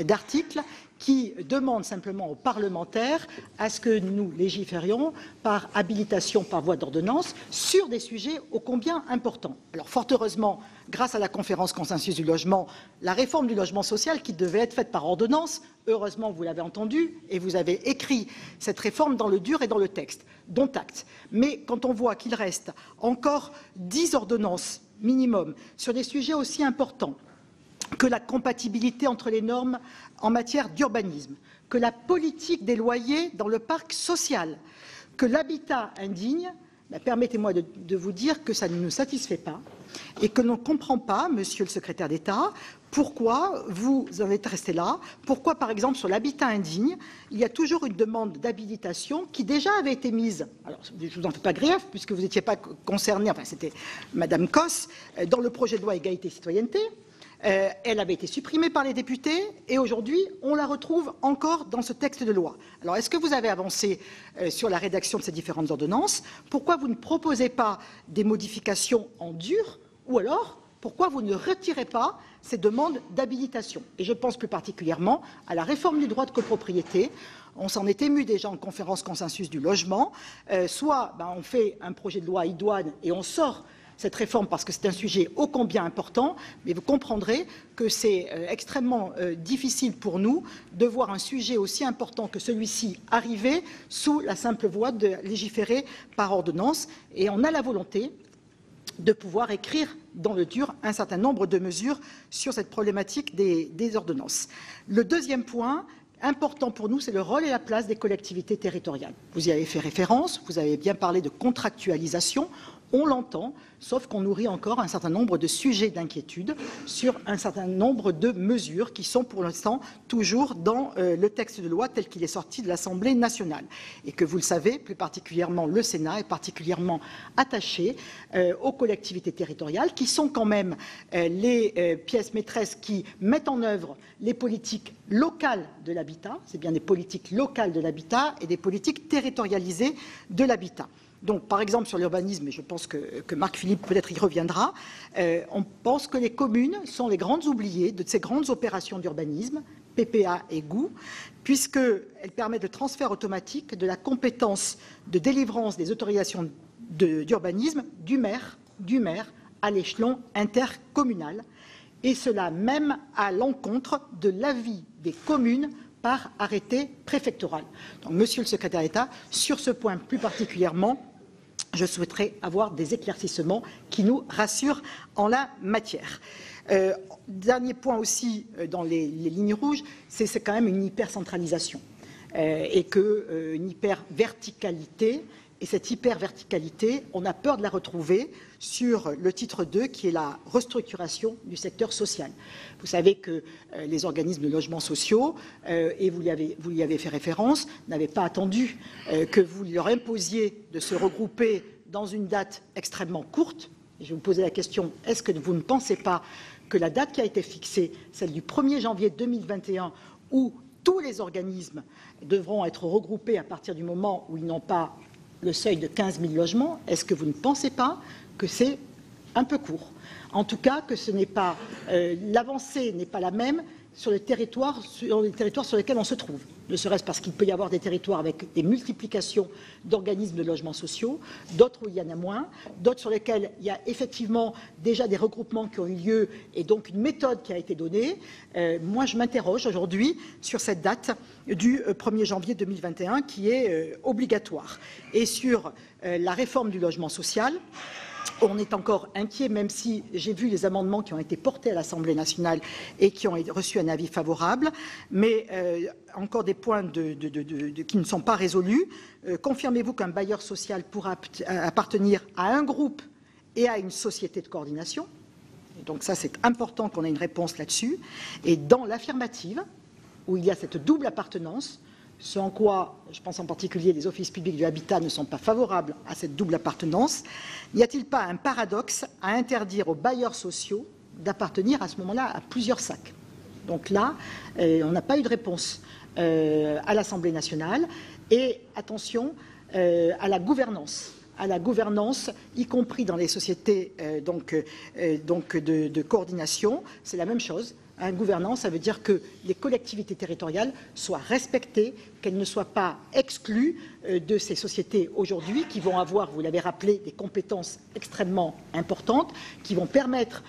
d'articles qui demandent simplement aux parlementaires à ce que nous légiférions par habilitation, par voie d'ordonnance, sur des sujets ô combien importants. Alors, fort heureusement, grâce à la conférence consensus du logement, la réforme du logement social qui devait être faite par ordonnance, heureusement, vous l'avez entendu, et vous avez écrit cette réforme dans le dur et dans le texte, dont acte. Mais quand on voit qu'il reste encore 10 ordonnances minimum sur des sujets aussi importants que la compatibilité entre les normes en matière d'urbanisme, que la politique des loyers dans le parc social, que l'habitat indigne, permettez-moi de vous dire que ça ne nous satisfait pas et que l'on ne comprend pas, monsieur le secrétaire d'État, pourquoi vous en êtes resté là, pourquoi par exemple sur l'habitat indigne, il y a toujours une demande d'habilitation qui déjà avait été mise, alors je ne vous en fais pas grief puisque vous n'étiez pas concerné, enfin c'était Madame Cos, dans le projet de loi égalité-citoyenneté. Elle avait été supprimée par les députés et aujourd'hui, on la retrouve encore dans ce texte de loi. Alors, est-ce que vous avez avancé sur la rédaction de ces différentes ordonnances? Pourquoi vous ne proposez pas des modifications en dur? Ou alors, pourquoi vous ne retirez pas ces demandes d'habilitation? Et je pense plus particulièrement à la réforme du droit de copropriété. On s'en est ému déjà en conférence consensus du logement. Soit on fait un projet de loi idoine et on sort cette réforme parce que c'est un sujet ô combien important, mais vous comprendrez que c'est extrêmement difficile pour nous de voir un sujet aussi important que celui-ci arriver sous la simple voie de légiférer par ordonnance. Et on a la volonté de pouvoir écrire dans le dur un certain nombre de mesures sur cette problématique des ordonnances. Le deuxième point important pour nous, c'est le rôle et la place des collectivités territoriales. Vous y avez fait référence, vous avez bien parlé de contractualisation. On l'entend, sauf qu'on nourrit encore un certain nombre de sujets d'inquiétude sur un certain nombre de mesures qui sont pour l'instant toujours dans le texte de loi tel qu'il est sorti de l'Assemblée nationale. Et que vous le savez, plus particulièrement le Sénat est particulièrement attaché aux collectivités territoriales qui sont quand même les pièces maîtresses qui mettent en œuvre les politiques locales de l'habitat. C'est bien des politiques locales de l'habitat et des politiques territorialisées de l'habitat. Donc, par exemple, sur l'urbanisme, et je pense que Marc Philippe peut-être y reviendra, on pense que les communes sont les grandes oubliées de ces grandes opérations d'urbanisme, PPA et GOU, puisqu'elles permettent le transfert automatique de la compétence de délivrance des autorisations d'urbanisme du maire à l'échelon intercommunal, et cela même à l'encontre de l'avis des communes par arrêté préfectoral. Donc, Monsieur le secrétaire d'État, sur ce point plus particulièrement, je souhaiterais avoir des éclaircissements qui nous rassurent en la matière. Dernier point aussi dans les lignes rouges, c'est quand même une hypercentralisation et une hyperverticalité. Et cette hyperverticalité, on a peur de la retrouver sur le titre 2, qui est la restructuration du secteur social. Vous savez que les organismes de logements sociaux, et vous y avez fait référence, n'avaient pas attendu que vous leur imposiez de se regrouper dans une date extrêmement courte. Et je vais vous poser la question, est-ce que vous ne pensez pas que la date qui a été fixée, celle du 1er janvier 2021, où tous les organismes devront être regroupés à partir du moment où ils n'ont pas le seuil de 15 000 logements, est-ce que vous ne pensez pas que c'est un peu court? En tout cas, que ce n'est pas l'avancée n'est pas la même sur les territoires sur lesquels on se trouve. Ne serait-ce parce qu'il peut y avoir des territoires avec des multiplications d'organismes de logements sociaux, d'autres où il y en a moins, d'autres sur lesquels il y a effectivement déjà des regroupements qui ont eu lieu et donc une méthode qui a été donnée. Moi, je m'interroge aujourd'hui sur cette date du 1er janvier 2021 qui est obligatoire. Et sur la réforme du logement social, on est encore inquiet, même si j'ai vu les amendements qui ont été portés à l'Assemblée nationale et qui ont reçu un avis favorable, mais encore des points qui ne sont pas résolus. Confirmez-vous qu'un bailleur social pourra appartenir à un groupe et à une société de coordination? Et donc ça, c'est important qu'on ait une réponse là-dessus. Et dans l'affirmative, où il y a cette double appartenance, ce en quoi, je pense en particulier, les offices publics de l'habitat ne sont pas favorables à cette double appartenance, n'y a-t-il pas un paradoxe à interdire aux bailleurs sociaux d'appartenir à ce moment-là à plusieurs sacs? Donc là, on n'a pas eu de réponse à l'Assemblée nationale. Et attention à la gouvernance, y compris dans les sociétés de coordination, c'est la même chose. Un gouvernance, ça veut dire que les collectivités territoriales soient respectées, qu'elles ne soient pas exclues de ces sociétés aujourd'hui qui vont avoir, vous l'avez rappelé, des compétences extrêmement importantes, qui vont permettre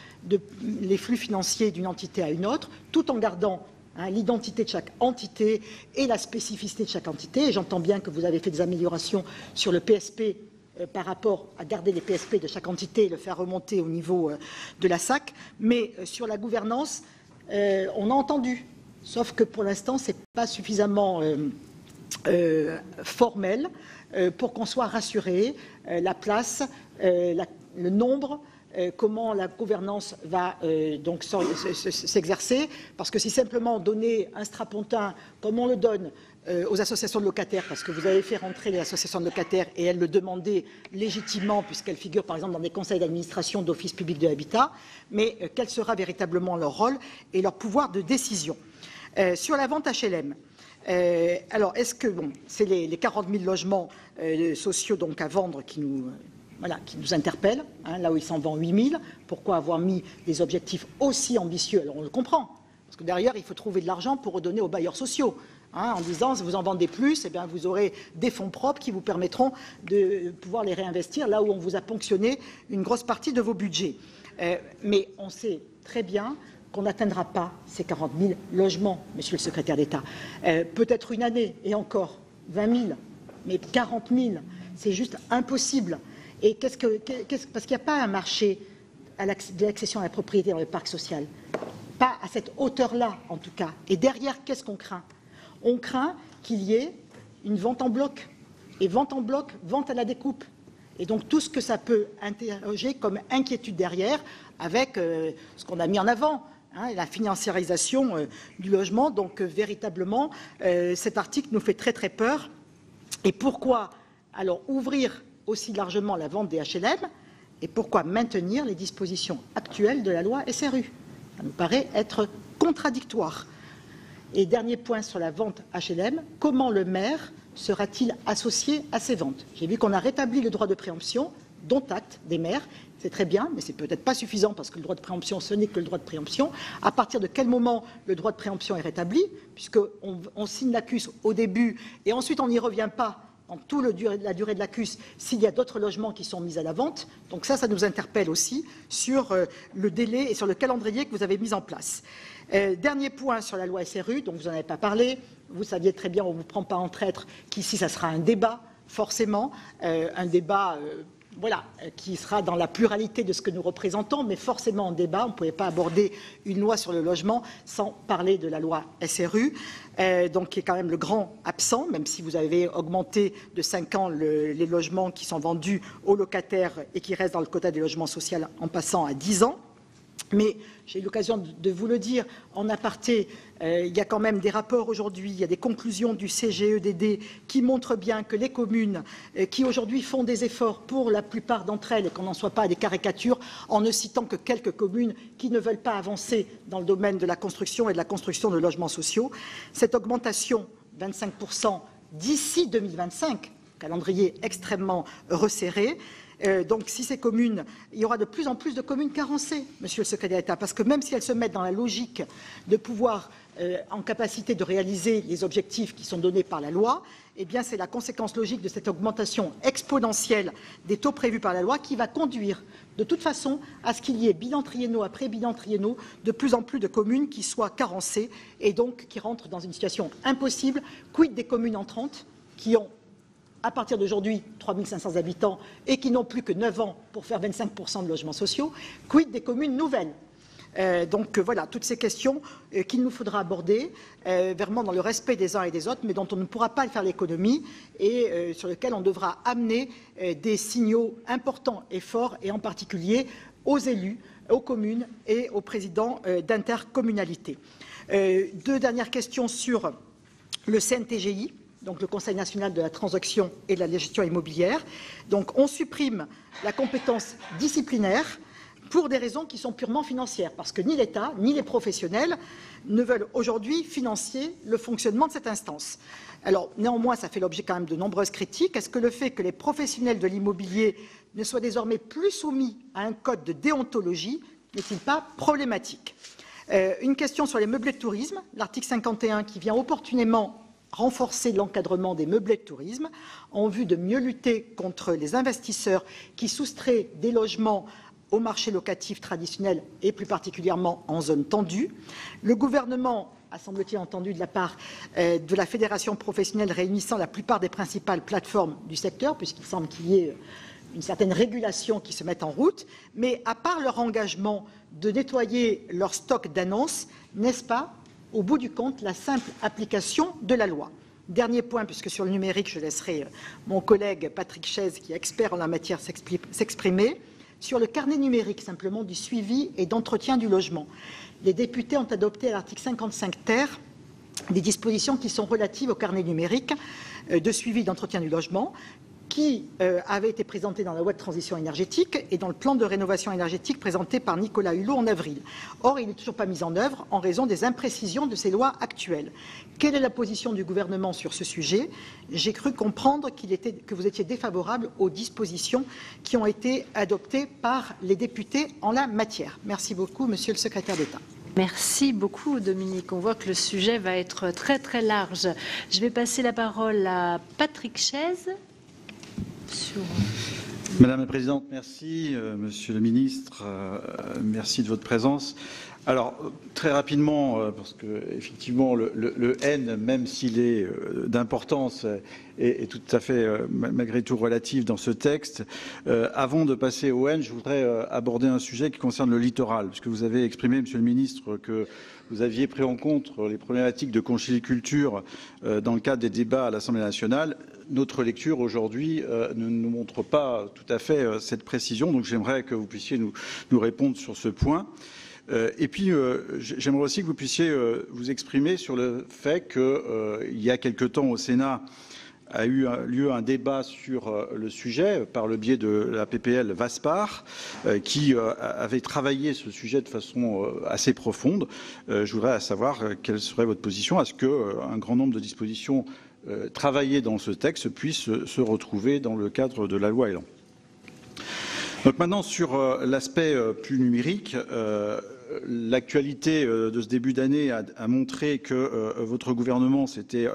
les flux financiers d'une entité à une autre, tout en gardant l'identité de chaque entité et la spécificité de chaque entité. Et j'entends bien que vous avez fait des améliorations sur le PSP par rapport à garder les PSP de chaque entité et le faire remonter au niveau de la SAC. Mais sur la gouvernance, on a entendu, sauf que pour l'instant, ce n'est pas suffisamment formel pour qu'on soit rassuré. La place, le nombre, comment la gouvernance va donc s'exercer. Parce que si simplement donner un strapontin, comme on le donne aux associations de locataires, parce que vous avez fait rentrer les associations de locataires et elles le demandaient légitimement, puisqu'elles figurent par exemple dans des conseils d'administration d'office public de l'habitat, mais quel sera véritablement leur rôle et leur pouvoir de décision. Sur la vente HLM, alors est-ce que, c'est les 40 000 logements sociaux donc à vendre qui nous interpellent, là où il s'en vend 8 000, pourquoi avoir mis des objectifs aussi ambitieux? Alors on le comprend, parce que derrière il faut trouver de l'argent pour redonner aux bailleurs sociaux. En disant, si vous en vendez plus, eh bien, vous aurez des fonds propres qui vous permettront de pouvoir les réinvestir là où on vous a ponctionné une grosse partie de vos budgets. Mais on sait très bien qu'on n'atteindra pas ces 40 000 logements, Monsieur le secrétaire d'État. Peut-être une année, et encore 20 000, mais 40 000, c'est juste impossible. Et parce qu'il n'y a pas un marché de l'accession à la propriété dans le parc social. Pas à cette hauteur-là, en tout cas. Et derrière, qu'est-ce qu'on craint? On craint qu'il y ait une vente en bloc. Et vente en bloc, vente à la découpe. Et donc tout ce que ça peut interroger comme inquiétude derrière, avec ce qu'on a mis en avant, hein, la financiarisation du logement. Donc véritablement, cet article nous fait très très peur. Et pourquoi alors ouvrir aussi largement la vente des HLM? Et pourquoi maintenir les dispositions actuelles de la loi SRU? Ça nous paraît être contradictoire. Et dernier point sur la vente HLM, comment le maire sera-t-il associé à ces ventes? J'ai vu qu'on a rétabli le droit de préemption, dont acte des maires. C'est très bien, mais c'est peut-être pas suffisant parce que le droit de préemption, ce n'est que le droit de préemption. À partir de quel moment le droit de préemption est rétabli? Puisqu'on signe l'ACUS au début et ensuite on n'y revient pas en toute la durée de l'ACUS s'il y a d'autres logements qui sont mis à la vente. Donc ça nous interpelle aussi sur le délai et sur le calendrier que vous avez mis en place. Dernier point sur la loi SRU, donc vous n'en avez pas parlé. Vous saviez très bien, on ne vous prend pas en traître, qu'ici ça sera un débat, forcément, un débat qui sera dans la pluralité de ce que nous représentons, mais forcément en débat. On ne pouvait pas aborder une loi sur le logement sans parler de la loi SRU, donc qui est quand même le grand absent, même si vous avez augmenté de 5 ans les logements qui sont vendus aux locataires et qui restent dans le quota des logements sociaux en passant à 10 ans. Mais j'ai eu l'occasion de vous le dire en aparté, il y a quand même des rapports aujourd'hui, il y a des conclusions du CGEDD qui montrent bien que les communes qui aujourd'hui font des efforts pour la plupart d'entre elles, et qu'on n'en soit pas à des caricatures, en ne citant que quelques communes qui ne veulent pas avancer dans le domaine de la construction et de la construction de logements sociaux, cette augmentation, 25% d'ici 2025, calendrier extrêmement resserré. Donc, si ces communes, il y aura de plus en plus de communes carencées, Monsieur le Secrétaire d'État, parce que même si elles se mettent dans la logique de pouvoir en capacité de réaliser les objectifs qui sont donnés par la loi, eh bien, c'est la conséquence logique de cette augmentation exponentielle des taux prévus par la loi qui va conduire, de toute façon, à ce qu'il y ait bilan triennaux après bilan triennaux de plus en plus de communes qui soient carencées et donc qui rentrent dans une situation impossible. Quid des communes entrantes qui ont à partir d'aujourd'hui 3 500 habitants et qui n'ont plus que 9 ans pour faire 25% de logements sociaux, quid des communes nouvelles? Donc voilà, toutes ces questions qu'il nous faudra aborder vraiment dans le respect des uns et des autres, mais dont on ne pourra pas faire l'économie et sur lesquelles on devra amener des signaux importants et forts, et en particulier aux élus, aux communes et aux présidents d'intercommunalités. Deux dernières questions sur le CNTGI. Donc le Conseil national de la transaction et de la gestion immobilière. Donc on supprime la compétence disciplinaire pour des raisons qui sont purement financières, parce que ni l'État ni les professionnels ne veulent aujourd'hui financer le fonctionnement de cette instance. Alors néanmoins, ça fait l'objet quand même de nombreuses critiques. Est-ce que le fait que les professionnels de l'immobilier ne soient désormais plus soumis à un code de déontologie n'est-il pas problématique? Une question sur les meublés de tourisme, l'article 51 qui vient opportunément renforcer l'encadrement des meublés de tourisme en vue de mieux lutter contre les investisseurs qui soustraient des logements au marché locatif traditionnel et plus particulièrement en zone tendue. Le gouvernement a, semble-t-il, entendu de la part de la fédération professionnelle réunissant la plupart des principales plateformes du secteur, puisqu'il semble qu'il y ait une certaine régulation qui se mette en route, mais à part leur engagement de nettoyer leur stock d'annonces, n'est-ce pas au bout du compte, la simple application de la loi? Dernier point, puisque sur le numérique, je laisserai mon collègue Patrick Chaise, qui est expert en la matière, s'exprimer. Sur le carnet numérique, simplement, du suivi et d'entretien du logement. Les députés ont adopté à l'article 55 ter des dispositions qui sont relatives au carnet numérique de suivi et d'entretien du logement, qui avait été présenté dans la loi de transition énergétique et dans le plan de rénovation énergétique présenté par Nicolas Hulot en avril. Or, il n'est toujours pas mis en œuvre en raison des imprécisions de ces lois actuelles. Quelle est la position du gouvernement sur ce sujet? J'ai cru comprendre que vous étiez défavorable aux dispositions qui ont été adoptées par les députés en la matière. Merci beaucoup, Monsieur le Secrétaire d'État. Merci beaucoup, Dominique. On voit que le sujet va être très très large. Je vais passer la parole à Patrick Chaise. Madame la Présidente, merci. Monsieur le Ministre, merci de votre présence. Alors, très rapidement, parce que effectivement le N, même s'il est d'importance, est tout à fait malgré tout relatif dans ce texte. Avant de passer au N, je voudrais aborder un sujet qui concerne le littoral, puisque vous avez exprimé, Monsieur le Ministre, que vous aviez pris en compte les problématiques de conchyliculture dans le cadre des débats à l'Assemblée nationale. Notre lecture aujourd'hui ne nous montre pas tout à fait cette précision, donc j'aimerais que vous puissiez nous répondre sur ce point. Et puis, j'aimerais aussi que vous puissiez vous exprimer sur le fait qu'il y a quelque temps au Sénat a eu lieu un débat sur le sujet par le biais de la PPL Vaspart qui avait travaillé ce sujet de façon assez profonde. Je voudrais savoir quelle serait votre position à ce qu'un grand nombre de dispositions travaillées dans ce texte puissent se retrouver dans le cadre de la loi Elan. Donc maintenant, sur l'aspect plus numérique, l'actualité de ce début d'année a montré que votre gouvernement s'était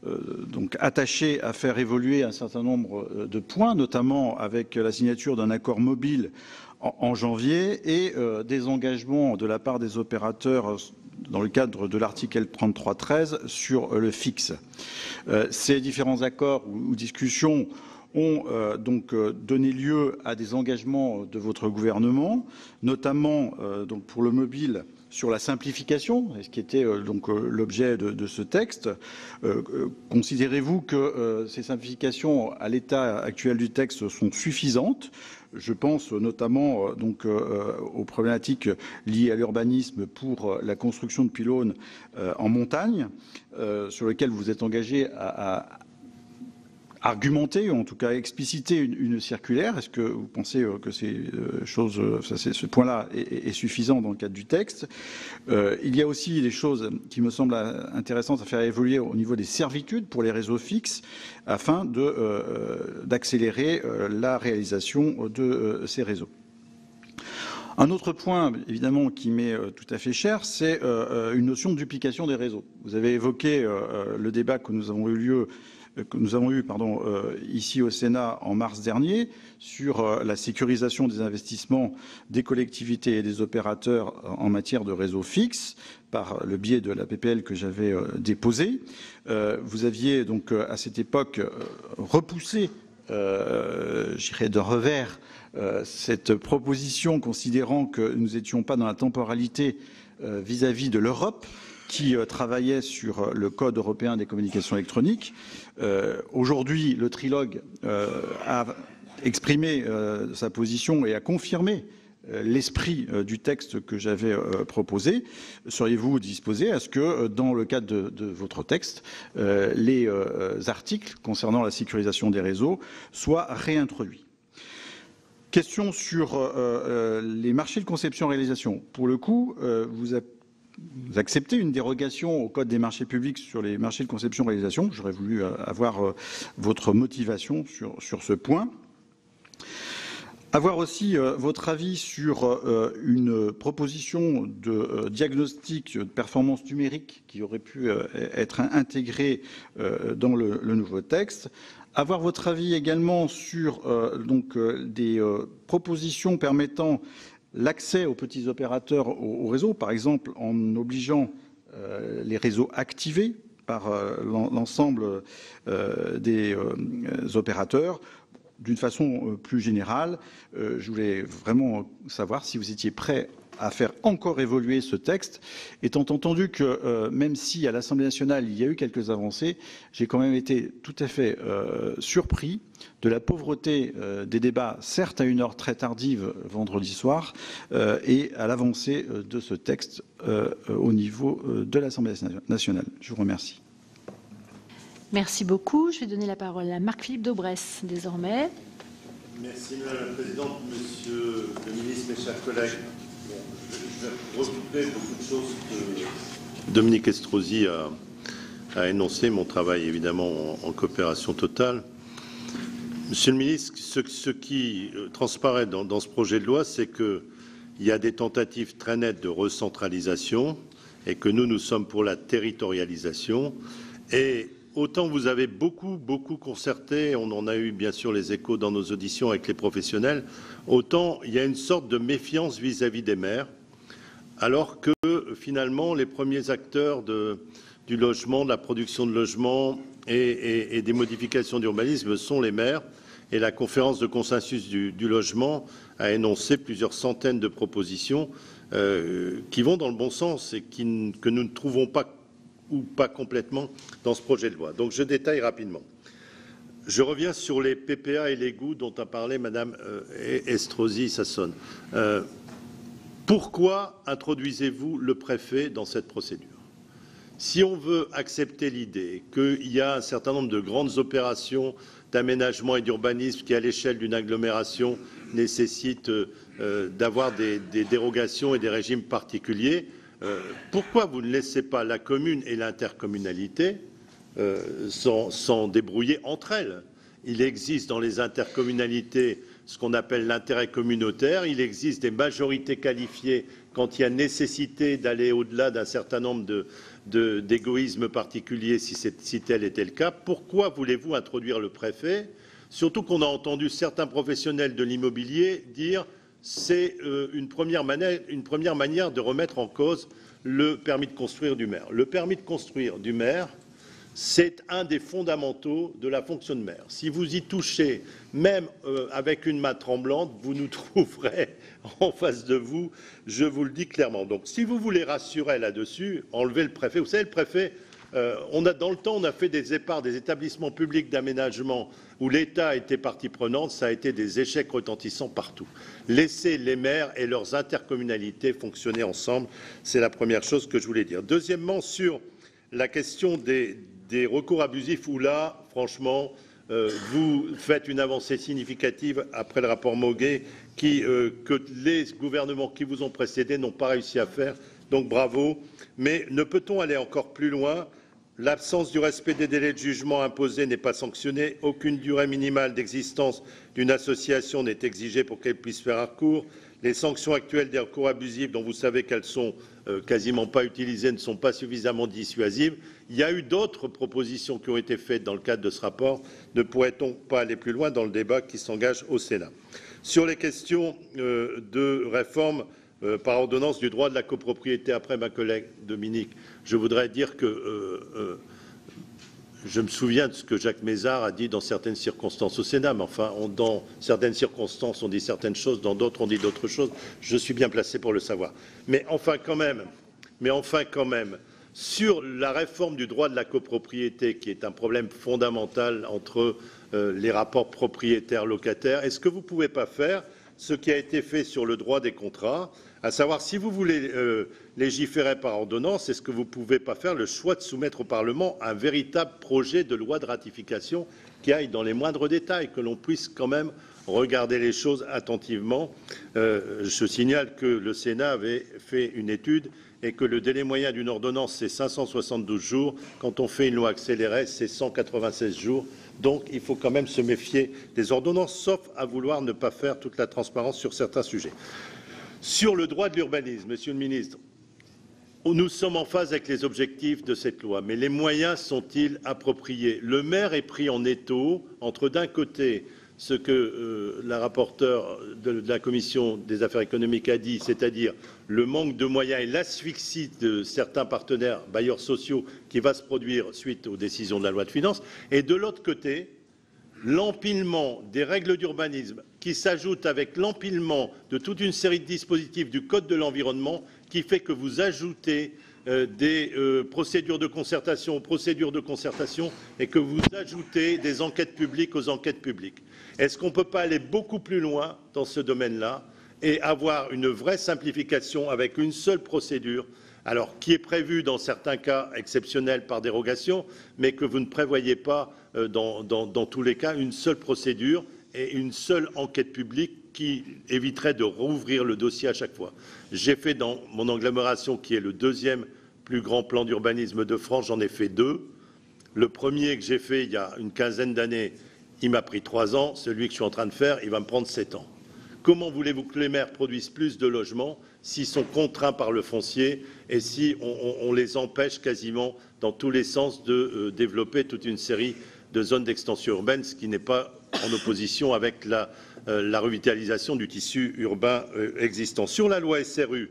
donc attaché à faire évoluer un certain nombre de points, notamment avec la signature d'un accord mobile en janvier et des engagements de la part des opérateurs dans le cadre de l'article 33.13 sur le fixe. Ces différents accords ou discussions ont donc donné lieu à des engagements de votre gouvernement, notamment donc pour le mobile sur la simplification, ce qui était donc l'objet de ce texte. Considérez-vous que ces simplifications à l'état actuel du texte sont suffisantes? Je pense notamment donc aux problématiques liées à l'urbanisme pour la construction de pylônes en montagne, sur lesquels vous êtes engagé à argumenter, ou en tout cas expliciter une circulaire. Est-ce que vous pensez que ce point-là est suffisant dans le cadre du texte? Il y a aussi des choses qui me semblent intéressantes à faire évoluer au niveau des servitudes pour les réseaux fixes afin d'accélérer la réalisation de ces réseaux. Un autre point, évidemment, qui m'est tout à fait cher, c'est une notion de duplication des réseaux. Vous avez évoqué le débat que nous avons eu ici au Sénat en mars dernier sur la sécurisation des investissements des collectivités et des opérateurs en matière de réseaux fixes par le biais de la PPL que j'avais déposée. Vous aviez donc à cette époque repoussé, j'irais de revers, cette proposition considérant que nous n'étions pas dans la temporalité vis-à-vis de l'Europe qui travaillait sur le Code européen des communications électroniques. Aujourd'hui, le trilogue a exprimé sa position et a confirmé l'esprit du texte que j'avais proposé. Seriez-vous disposé à ce que, dans le cadre de votre texte, les articles concernant la sécurisation des réseaux soient réintroduits? Question sur les marchés de conception-réalisation. Pour le coup, vous acceptez une dérogation au Code des marchés publics sur les marchés de conception-réalisation. J'aurais voulu avoir votre motivation sur ce point. Avoir aussi votre avis sur une proposition de diagnostic de performance numérique qui aurait pu être intégrée dans le nouveau texte. Avoir votre avis également sur des propositions permettant l'accès aux petits opérateurs au réseau, par exemple en obligeant les réseaux activés par l'ensemble des opérateurs. D'une façon plus générale, je voulais vraiment savoir si vous étiez prêt à faire encore évoluer ce texte, étant entendu que même si à l'Assemblée nationale il y a eu quelques avancées, j'ai quand même été tout à fait surpris de la pauvreté des débats, certes à une heure très tardive vendredi soir, et à l'avancée de ce texte au niveau de l'Assemblée nationale. Je vous remercie. Merci beaucoup. Je vais donner la parole à Marc-Philippe Daubresse, désormais. Merci, Madame la Présidente. Monsieur le Ministre, mes chers collègues, je vais recouper beaucoup de choses que Dominique Estrosi a énoncé. Mon travail, évidemment, en coopération totale. Monsieur le Ministre, ce qui transparaît dans ce projet de loi, c'est qu'il y a des tentatives très nettes de recentralisation et que nous sommes pour la territorialisation. Et autant vous avez beaucoup concerté, on en a eu bien sûr les échos dans nos auditions avec les professionnels, autant il y a une sorte de méfiance vis-à-vis des maires, alors que finalement les premiers acteurs du logement, de la production de logements et des modifications d'urbanisme sont les maires. Et la conférence de consensus du logement a énoncé plusieurs centaines de propositions qui vont dans le bon sens et que nous ne trouvons pas ou pas complètement dans ce projet de loi. Donc je détaille rapidement. Je reviens sur les PPA et l'égout dont a parlé Madame Estrosi Sassone. Pourquoi introduisez-vous le préfet dans cette procédure? Si on veut accepter l'idée qu'il y a un certain nombre de grandes opérations d'aménagement et d'urbanisme qui, à l'échelle d'une agglomération, nécessitent d'avoir des dérogations et des régimes particuliers, pourquoi vous ne laissez pas la commune et l'intercommunalité s'en débrouiller entre elles? Il existe dans les intercommunalités ce qu'on appelle l'intérêt communautaire. Il existe des majorités qualifiées quand il y a nécessité d'aller au-delà d'un certain nombre d'égoïsmes particuliers, si tel était le cas. Pourquoi voulez-vous introduire le préfet? Surtout qu'on a entendu certains professionnels de l'immobilier dire c'est une première manière de remettre en cause le permis de construire du maire. Le permis de construire du maire, c'est un des fondamentaux de la fonction de maire. Si vous y touchez, même avec une main tremblante, vous nous trouverez en face de vous, je vous le dis clairement. Donc si vous voulez rassurer là-dessus, enlevez le préfet. Vous savez, le préfet, dans le temps, on a fait des éparts, des établissements publics d'aménagement où l'État était partie prenante, ça a été des échecs retentissants partout. Laissez les maires et leurs intercommunalités fonctionner ensemble, c'est la première chose que je voulais dire. Deuxièmement, sur la question des recours abusifs où là, franchement, vous faites une avancée significative après le rapport Moguet que les gouvernements qui vous ont précédé n'ont pas réussi à faire. Donc bravo. Mais ne peut-on aller encore plus loin? L'absence du respect des délais de jugement imposés n'est pas sanctionnée. Aucune durée minimale d'existence d'une association n'est exigée pour qu'elle puisse faire un recours. Les sanctions actuelles des recours abusifs, dont vous savez qu'elles sont quasiment pas utilisées, ne sont pas suffisamment dissuasives. Il y a eu d'autres propositions qui ont été faites dans le cadre de ce rapport. Ne pourrait-on pas aller plus loin dans le débat qui s'engage au Sénat? Sur les questions de réforme par ordonnance du droit de la copropriété, après ma collègue Dominique, je voudrais dire que je me souviens de ce que Jacques Mézard a dit dans certaines circonstances au Sénat, mais enfin, dans certaines circonstances, on dit certaines choses, dans d'autres, on dit d'autres choses. Je suis bien placé pour le savoir. Mais enfin, quand même, sur la réforme du droit de la copropriété, qui est un problème fondamental entre les rapports propriétaires-locataires, est-ce que vous ne pouvez pas faire ce qui a été fait sur le droit des contrats, à savoir si vous voulez légiférer par ordonnance, est-ce que vous ne pouvez pas faire le choix de soumettre au Parlement un véritable projet de loi de ratification qui aille dans les moindres détails, que l'on puisse quand même regarder les choses attentivement. Je signale que le Sénat avait fait une étude et que le délai moyen d'une ordonnance, c'est 572 jours. Quand on fait une loi accélérée, c'est 196 jours. Donc, il faut quand même se méfier des ordonnances, sauf à vouloir ne pas faire toute la transparence sur certains sujets. Sur le droit de l'urbanisme, Monsieur le Ministre, nous sommes en phase avec les objectifs de cette loi, mais les moyens sont-ils appropriés? Le maire est pris en étau entre, d'un côté, ce que la rapporteure de la Commission des affaires économiques a dit, c'est-à-dire le manque de moyens et l'asphyxie de certains partenaires bailleurs sociaux qui va se produire suite aux décisions de la loi de finances, et de l'autre côté, l'empilement des règles d'urbanisme qui s'ajoute avec l'empilement de toute une série de dispositifs du Code de l'environnement qui fait que vous ajoutez des procédures de concertation aux procédures de concertation et que vous ajoutez des enquêtes publiques aux enquêtes publiques. Est-ce qu'on ne peut pas aller beaucoup plus loin dans ce domaine-là et avoir une vraie simplification avec une seule procédure, alors qui est prévue dans certains cas exceptionnels par dérogation, mais que vous ne prévoyez pas dans tous les cas, une seule procédure et une seule enquête publique qui éviterait de rouvrir le dossier à chaque fois. J'ai fait dans mon agglomération, qui est le deuxième plus grand plan d'urbanisme de France, j'en ai fait 2. Le premier que j'ai fait il y a une quinzaine d'années, il m'a pris 3 ans. Celui que je suis en train de faire, il va me prendre 7 ans. Comment voulez-vous que les maires produisent plus de logements s'ils sont contraints par le foncier et si on les empêche quasiment dans tous les sens de développer toute une série de zones d'extension urbaine, ce qui n'est pas en opposition avec la revitalisation du tissu urbain existant. Sur la loi SRU,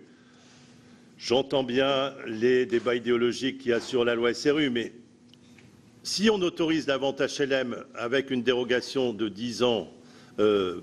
J'entends bien les débats idéologiques qu'il y a sur la loi SRU, mais si on autorise la vente HLM avec une dérogation de 10 ans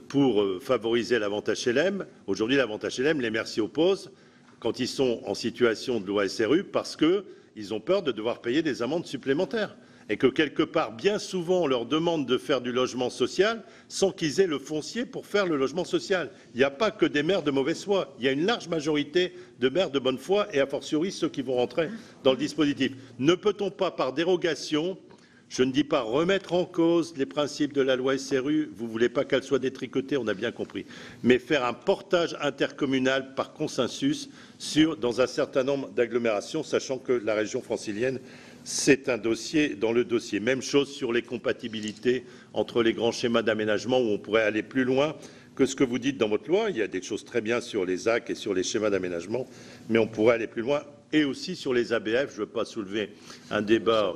pour favoriser la vente HLM, aujourd'hui la vente HLM, les maires s'y opposent quand ils sont en situation de loi SRU parce qu'ils ont peur de devoir payer des amendes supplémentaires. Et que quelque part, bien souvent, on leur demande de faire du logement social sans qu'ils aient le foncier pour faire le logement social. Il n'y a pas que des maires de mauvaise foi, il y a une large majorité de maires de bonne foi et a fortiori ceux qui vont rentrer dans le dispositif. Ne peut-on pas, par dérogation, je ne dis pas remettre en cause les principes de la loi SRU, vous ne voulez pas qu'elle soit détricotée, on a bien compris, mais faire un portage intercommunal par consensus dans un certain nombre d'agglomérations, sachant que la région francilienne, c'est un dossier dans le dossier. Même chose sur les compatibilités entre les grands schémas d'aménagement où on pourrait aller plus loin que ce que vous dites dans votre loi. Il y a des choses très bien sur les AC et sur les schémas d'aménagement, mais on pourrait aller plus loin. Et aussi sur les ABF, je ne veux pas soulever un débat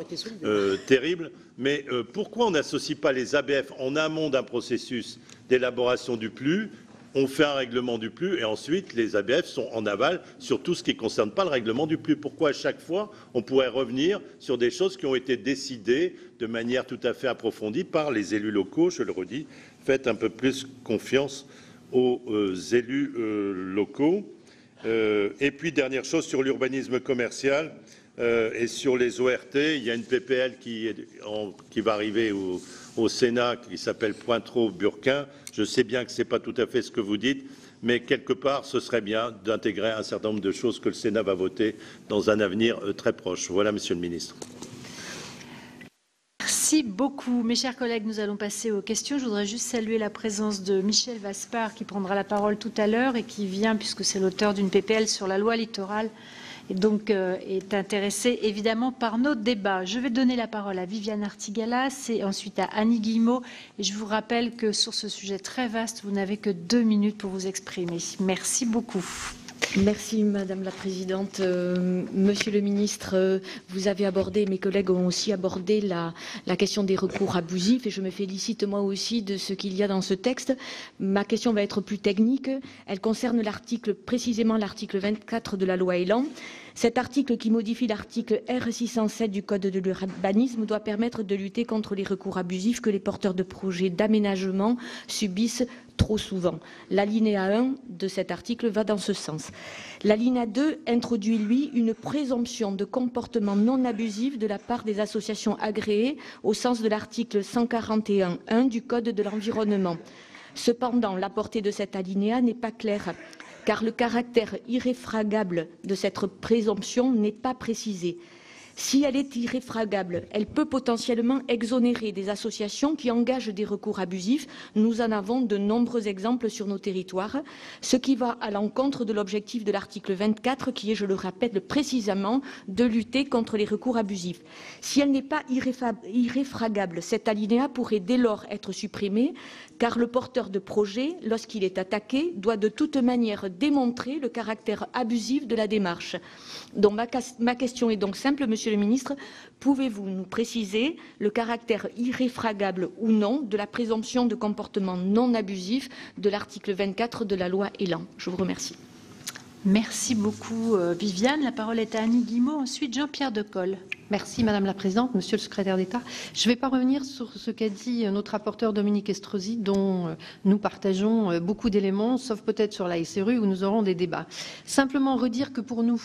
terrible, mais pourquoi on n'associe pas les ABF en amont d'un processus d'élaboration du PLU? On fait un règlement du PLU et ensuite les ABF sont en aval sur tout ce qui ne concerne pas le règlement du PLU. Pourquoi à chaque fois on pourrait revenir sur des choses qui ont été décidées de manière tout à fait approfondie par les élus locaux? Je le redis, faites un peu plus confiance aux élus locaux. Et puis dernière chose sur l'urbanisme commercial et sur les ORT, il y a une PPL qui va arriver au Sénat qui s'appelle Pointreau-Burquin. Je sais bien que ce n'est pas tout à fait ce que vous dites, mais quelque part, ce serait bien d'intégrer un certain nombre de choses que le Sénat va voter dans un avenir très proche. Voilà, Monsieur le Ministre. Merci beaucoup. Mes chers collègues, nous allons passer aux questions. Je voudrais juste saluer la présence de Michel Vaspart qui prendra la parole tout à l'heure et qui vient, puisque c'est l'auteur d'une PPL sur la loi littorale, et donc est intéressé évidemment par nos débats. Je vais donner la parole à Viviane Artigalas et ensuite à Annie Guillemot. Et je vous rappelle que sur ce sujet très vaste, vous n'avez que 2 minutes pour vous exprimer. Merci beaucoup. Merci Madame la Présidente. Monsieur le Ministre, vous avez abordé, mes collègues ont aussi abordé la question des recours abusifs et je me félicite moi aussi de ce qu'il y a dans ce texte. Ma question va être plus technique. Elle concerne précisément l'article 24 de la loi Elan. Cet article qui modifie l'article R607 du Code de l'urbanisme doit permettre de lutter contre les recours abusifs que les porteurs de projets d'aménagement subissent trop souvent. L'alinéa 1 de cet article va dans ce sens. L'alinéa 2 introduit, lui, une présomption de comportement non abusif de la part des associations agréées au sens de l'article 141.1 du Code de l'environnement. Cependant, la portée de cet alinéa n'est pas claire, car le caractère irréfragable de cette présomption n'est pas précisé. Si elle est irréfragable, elle peut potentiellement exonérer des associations qui engagent des recours abusifs. Nous en avons de nombreux exemples sur nos territoires, ce qui va à l'encontre de l'objectif de l'article 24 qui est, je le rappelle précisément, de lutter contre les recours abusifs. Si elle n'est pas irréfragable, cet alinéa pourrait dès lors être supprimé, car le porteur de projet, lorsqu'il est attaqué, doit de toute manière démontrer le caractère abusif de la démarche. Donc ma question est donc simple, Monsieur le Ministre, pouvez-vous nous préciser le caractère irréfragable ou non de la présomption de comportement non abusif de l'article 24 de la loi Elan? Je vous remercie. Merci beaucoup Viviane. La parole est à Annie Guillemot, ensuite Jean-Pierre Decolle. Merci Madame la Présidente, Monsieur le Secrétaire d'État. Je ne vais pas revenir sur ce qu'a dit notre rapporteur Dominique Estrosi, dont nous partageons beaucoup d'éléments, sauf peut-être sur la SRU où nous aurons des débats. Simplement redire que pour nous,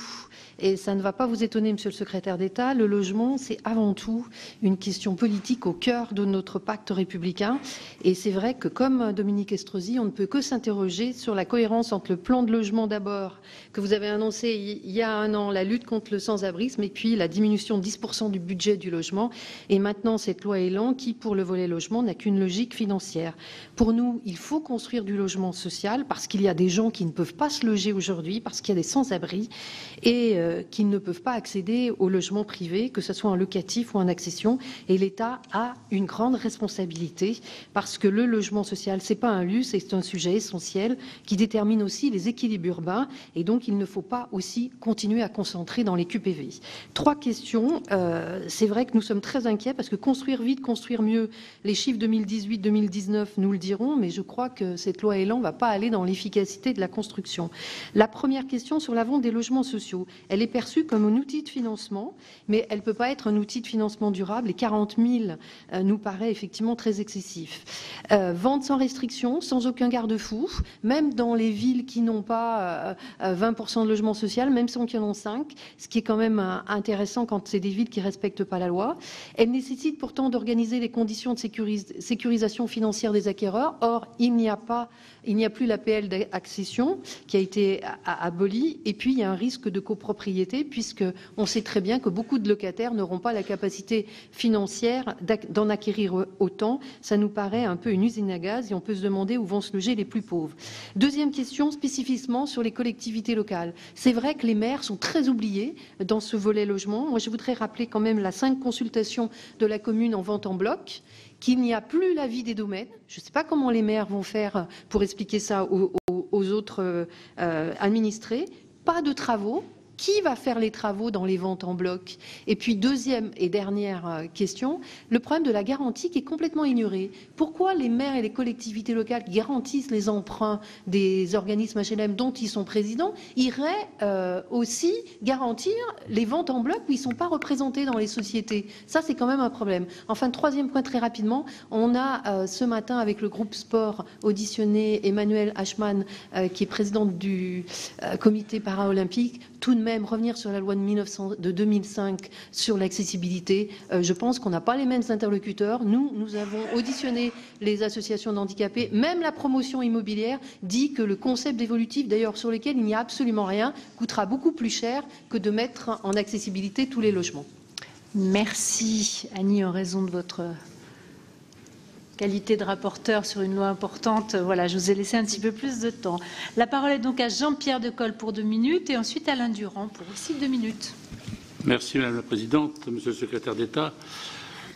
et ça ne va pas vous étonner Monsieur le Secrétaire d'État, le logement c'est avant tout une question politique au cœur de notre pacte républicain. Et c'est vrai que comme Dominique Estrosi, on ne peut que s'interroger sur la cohérence entre le plan de logement d'abord, que vous avez annoncé il y a 1 an, la lutte contre le sans-abrisme, et puis la diminution de 10% du budget du logement, et maintenant cette loi Elan qui, pour le volet logement, n'a qu'une logique financière. Pour nous, il faut construire du logement social parce qu'il y a des gens qui ne peuvent pas se loger aujourd'hui, parce qu'il y a des sans-abri, et qu'ils ne peuvent pas accéder au logement privé, que ce soit en locatif ou en accession. Et l'État a une grande responsabilité parce que le logement social, c'est pas un luxe, c'est un sujet essentiel qui détermine aussi les équilibres urbains. Et donc, il ne faut pas aussi continuer à concentrer dans les QPV. 3 questions. C'est vrai que nous sommes très inquiets parce que construire vite, construire mieux, les chiffres 2018-2019 nous le diront, mais je crois que cette loi Elan ne va pas aller dans l'efficacité de la construction. La première question sur la vente des logements sociaux, elle est perçue comme un outil de financement, mais elle ne peut pas être un outil de financement durable et 40 000 nous paraît effectivement très excessif. Vente sans restriction, sans aucun garde-fou, même dans les villes qui n'ont pas 20% de logement social, même sans qu'il y en ait 5, ce qui est quand même intéressant quand c'est des villes qui ne respectent pas la loi. Elle nécessite pourtant d'organiser les conditions de sécurisation financière des acquéreurs. Or, il n'y a plus l'APL d'accession qui a été abolie. Et puis, il y a un risque de copropriété puisqu'on sait très bien que beaucoup de locataires n'auront pas la capacité financière d'en acquérir autant. Ça nous paraît un peu une usine à gaz et on peut se demander où vont se loger les plus pauvres. Deuxième question, spécifiquement sur les collectivités locales. C'est vrai que les maires sont très oubliés dans ce volet logement. Moi, je voudrais rappeler quand même la 5 consultations de la commune en vente en bloc, qu'il n'y a plus l'avis des domaines. Je ne sais pas comment les maires vont faire pour expliquer ça aux autres administrés. Pas de travaux. Qui va faire les travaux dans les ventes en bloc? Et puis, deuxième et dernière question, le problème de la garantie qui est complètement ignoré. Pourquoi les maires et les collectivités locales qui garantissent les emprunts des organismes HLM dont ils sont présidents iraient aussi garantir les ventes en bloc où ils ne sont pas représentés dans les sociétés? Ça, c'est quand même un problème. Enfin, troisième point très rapidement, on a ce matin avec le groupe sport auditionné Emmanuel Hachman, qui est présidente du comité paralympique, tout de même revenir sur la loi de 2005 sur l'accessibilité. Je pense qu'on n'a pas les mêmes interlocuteurs. Nous avons auditionné les associations d'handicapés. Même la promotion immobilière dit que le concept d'évolutif, d'ailleurs sur lequel il n'y a absolument rien, coûtera beaucoup plus cher que de mettre en accessibilité tous les logements. Merci Annie, en raison de votre qualité de rapporteur sur une loi importante. Voilà, je vous ai laissé un petit peu plus de temps. La parole est donc à Jean-Pierre Decool pour 2 minutes et ensuite Alain Durand pour aussi 2 minutes. Merci Madame la Présidente, Monsieur le Secrétaire d'État.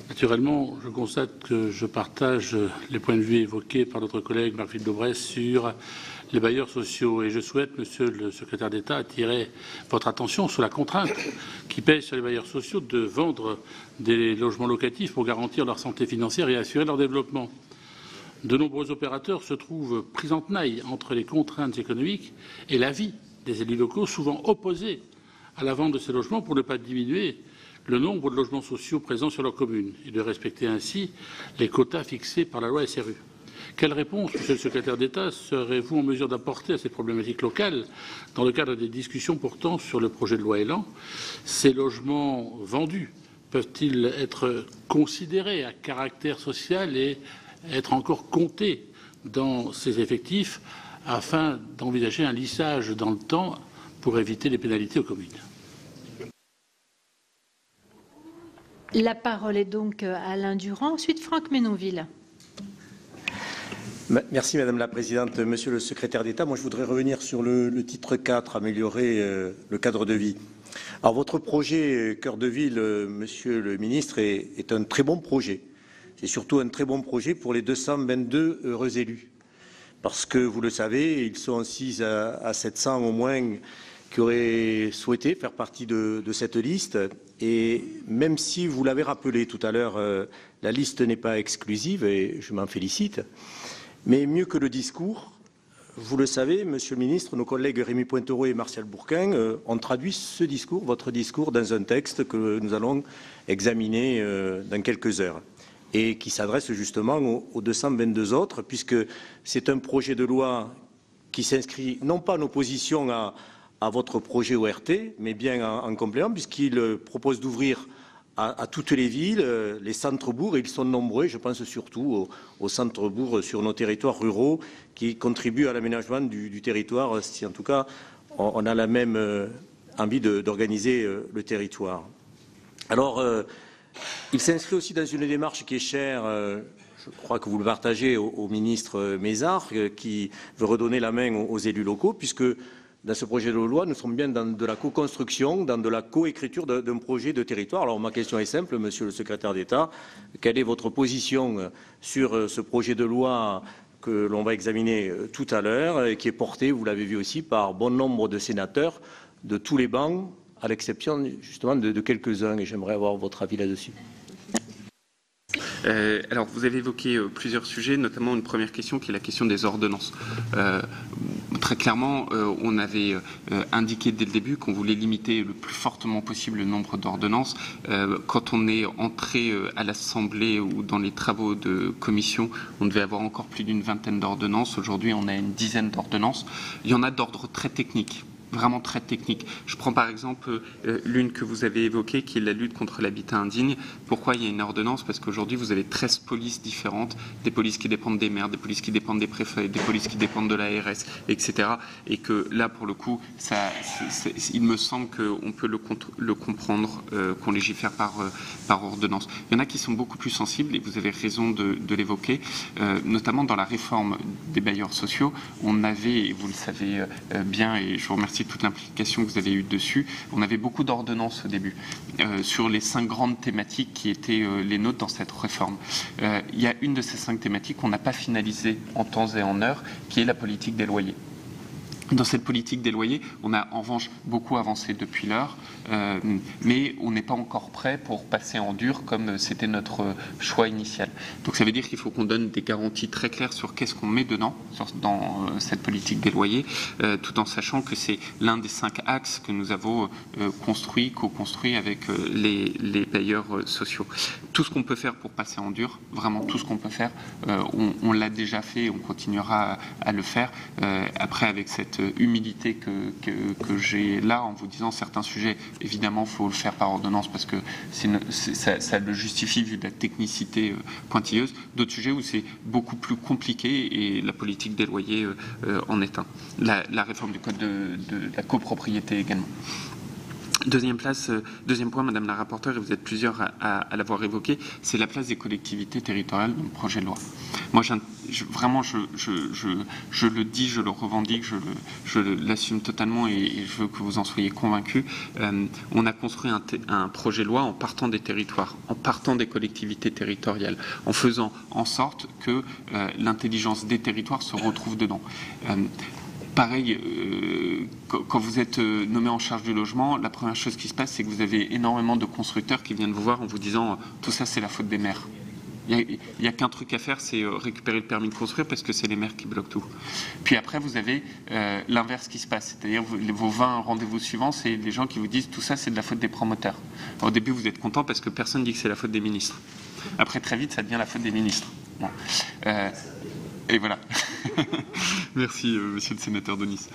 Naturellement, je constate que je partage les points de vue évoqués par notre collègue Marc-Philippe Daubresse sur les bailleurs sociaux. Et je souhaite, Monsieur le Secrétaire d'État, attirer votre attention sur la contrainte qui pèse sur les bailleurs sociaux de vendre des logements locatifs pour garantir leur santé financière et assurer leur développement. De nombreux opérateurs se trouvent pris en tenaille entre les contraintes économiques et l'avis des élus locaux, souvent opposés à la vente de ces logements pour ne pas diminuer le nombre de logements sociaux présents sur leur commune et de respecter ainsi les quotas fixés par la loi SRU. Quelle réponse, Monsieur le Secrétaire d'État, serez-vous en mesure d'apporter à ces problématiques locales dans le cadre des discussions portant sur le projet de loi Elan? Ces logements vendus peuvent-ils être considérés à caractère social et être encore comptés dans ces effectifs afin d'envisager un lissage dans le temps pour éviter les pénalités aux communes? La parole est donc à Alain Durand, ensuite Franck Ménonville. Merci Madame la Présidente. Monsieur le Secrétaire d'État, moi je voudrais revenir sur le titre 4, améliorer le cadre de vie. Alors votre projet Cœur de Ville, Monsieur le Ministre, est un très bon projet. C'est surtout un très bon projet pour les 222 heureux élus. Parce que vous le savez, ils sont 6 à 700 au moins qui auraient souhaité faire partie de cette liste. Et même si vous l'avez rappelé tout à l'heure, la liste n'est pas exclusive et je m'en félicite. Mais mieux que le discours, vous le savez, Monsieur le Ministre, nos collègues Rémy Pointereau et Martial Bourquin ont traduit ce discours, votre discours, dans un texte que nous allons examiner dans quelques heures et qui s'adresse justement aux 222 autres, puisque c'est un projet de loi qui s'inscrit non pas en opposition à votre projet ORT, mais bien en complément, puisqu'il propose d'ouvrir à toutes les villes, les centres-bourgs, et ils sont nombreux, je pense surtout aux centres-bourgs sur nos territoires ruraux qui contribuent à l'aménagement du territoire, si en tout cas on a la même envie d'organiser le territoire. Alors, il s'inscrit aussi dans une démarche qui est chère, je crois que vous le partagez, au ministre Mézard, qui veut redonner la main aux élus locaux, puisque dans ce projet de loi, nous sommes bien dans de la co-construction, dans de la co-écriture d'un projet de territoire. Alors ma question est simple, Monsieur le Secrétaire d'État. Quelle est votre position sur ce projet de loi que l'on va examiner tout à l'heure et qui est porté, vous l'avez vu aussi, par bon nombre de sénateurs de tous les bancs, à l'exception justement de quelques-uns, et j'aimerais avoir votre avis là-dessus. Alors, vous avez évoqué plusieurs sujets, notamment une première question qui est la question des ordonnances. Très clairement, on avait indiqué dès le début qu'on voulait limiter le plus fortement possible le nombre d'ordonnances. Quand on est entré à l'Assemblée ou dans les travaux de commission, on devait avoir encore plus d'une vingtaine d'ordonnances. Aujourd'hui, on a une dizaine d'ordonnances. Il y en a d'ordre très technique. Vraiment très technique. Je prends par exemple l'une que vous avez évoquée, qui est la lutte contre l'habitat indigne. Pourquoi il y a une ordonnance? Parce qu'aujourd'hui, vous avez 13 polices différentes, des polices qui dépendent des maires, des polices qui dépendent des préfets, des polices qui dépendent de l'ARS, etc. Et que là, pour le coup, il me semble qu'on peut le comprendre, qu'on légifère par ordonnance. Il y en a qui sont beaucoup plus sensibles, et vous avez raison de l'évoquer, notamment dans la réforme des bailleurs sociaux. On avait, et vous le savez bien, et je vous remercie de toute l'implication que vous avez eue dessus. On avait beaucoup d'ordonnances au début sur les 5 grandes thématiques qui étaient les nôtres dans cette réforme. Il y a une de ces 5 thématiques qu'on n'a pas finalisée en temps et en heure, qui est la politique des loyers. Dans cette politique des loyers, on a en revanche beaucoup avancé depuis lors, mais on n'est pas encore prêt pour passer en dur comme c'était notre choix initial. Donc ça veut dire qu'il faut qu'on donne des garanties très claires sur qu'est-ce qu'on met dedans, dans cette politique des loyers, tout en sachant que c'est l'un des 5 axes que nous avons co-construit avec les bailleurs sociaux. Tout ce qu'on peut faire pour passer en dur, vraiment tout ce qu'on peut faire, on l'a déjà fait et on continuera à le faire. Après, avec cette humilité que j'ai là en vous disant certains sujets, évidemment il faut le faire par ordonnance parce que ça le justifie vu la technicité pointilleuse. D'autres sujets où c'est beaucoup plus compliqué et la politique des loyers en est un. La réforme du code de la copropriété également. Deuxième point, Madame la rapporteure, et vous êtes plusieurs à l'avoir évoqué, c'est la place des collectivités territoriales dans le projet de loi. Moi, vraiment, je le dis, je le revendique, je l'assume totalement et je veux que vous en soyez convaincus. On a construit un projet de loi en partant des territoires, en partant des collectivités territoriales, en faisant en sorte que l'intelligence des territoires se retrouve dedans. Pareil, quand vous êtes nommé en charge du logement, la première chose qui se passe, c'est que vous avez énormément de constructeurs qui viennent vous voir en vous disant « tout ça, c'est la faute des maires ». Il n'y a qu'un truc à faire, c'est récupérer le permis de construire parce que c'est les maires qui bloquent tout. Puis après, vous avez l'inverse qui se passe, c'est-à-dire vos 20 rendez-vous suivants, c'est les gens qui vous disent « tout ça, c'est de la faute des promoteurs ». Au début, vous êtes content parce que personne ne dit que c'est la faute des ministres. Après, très vite, ça devient la faute des ministres. Bon. Et voilà. Merci, monsieur le sénateur de Nice.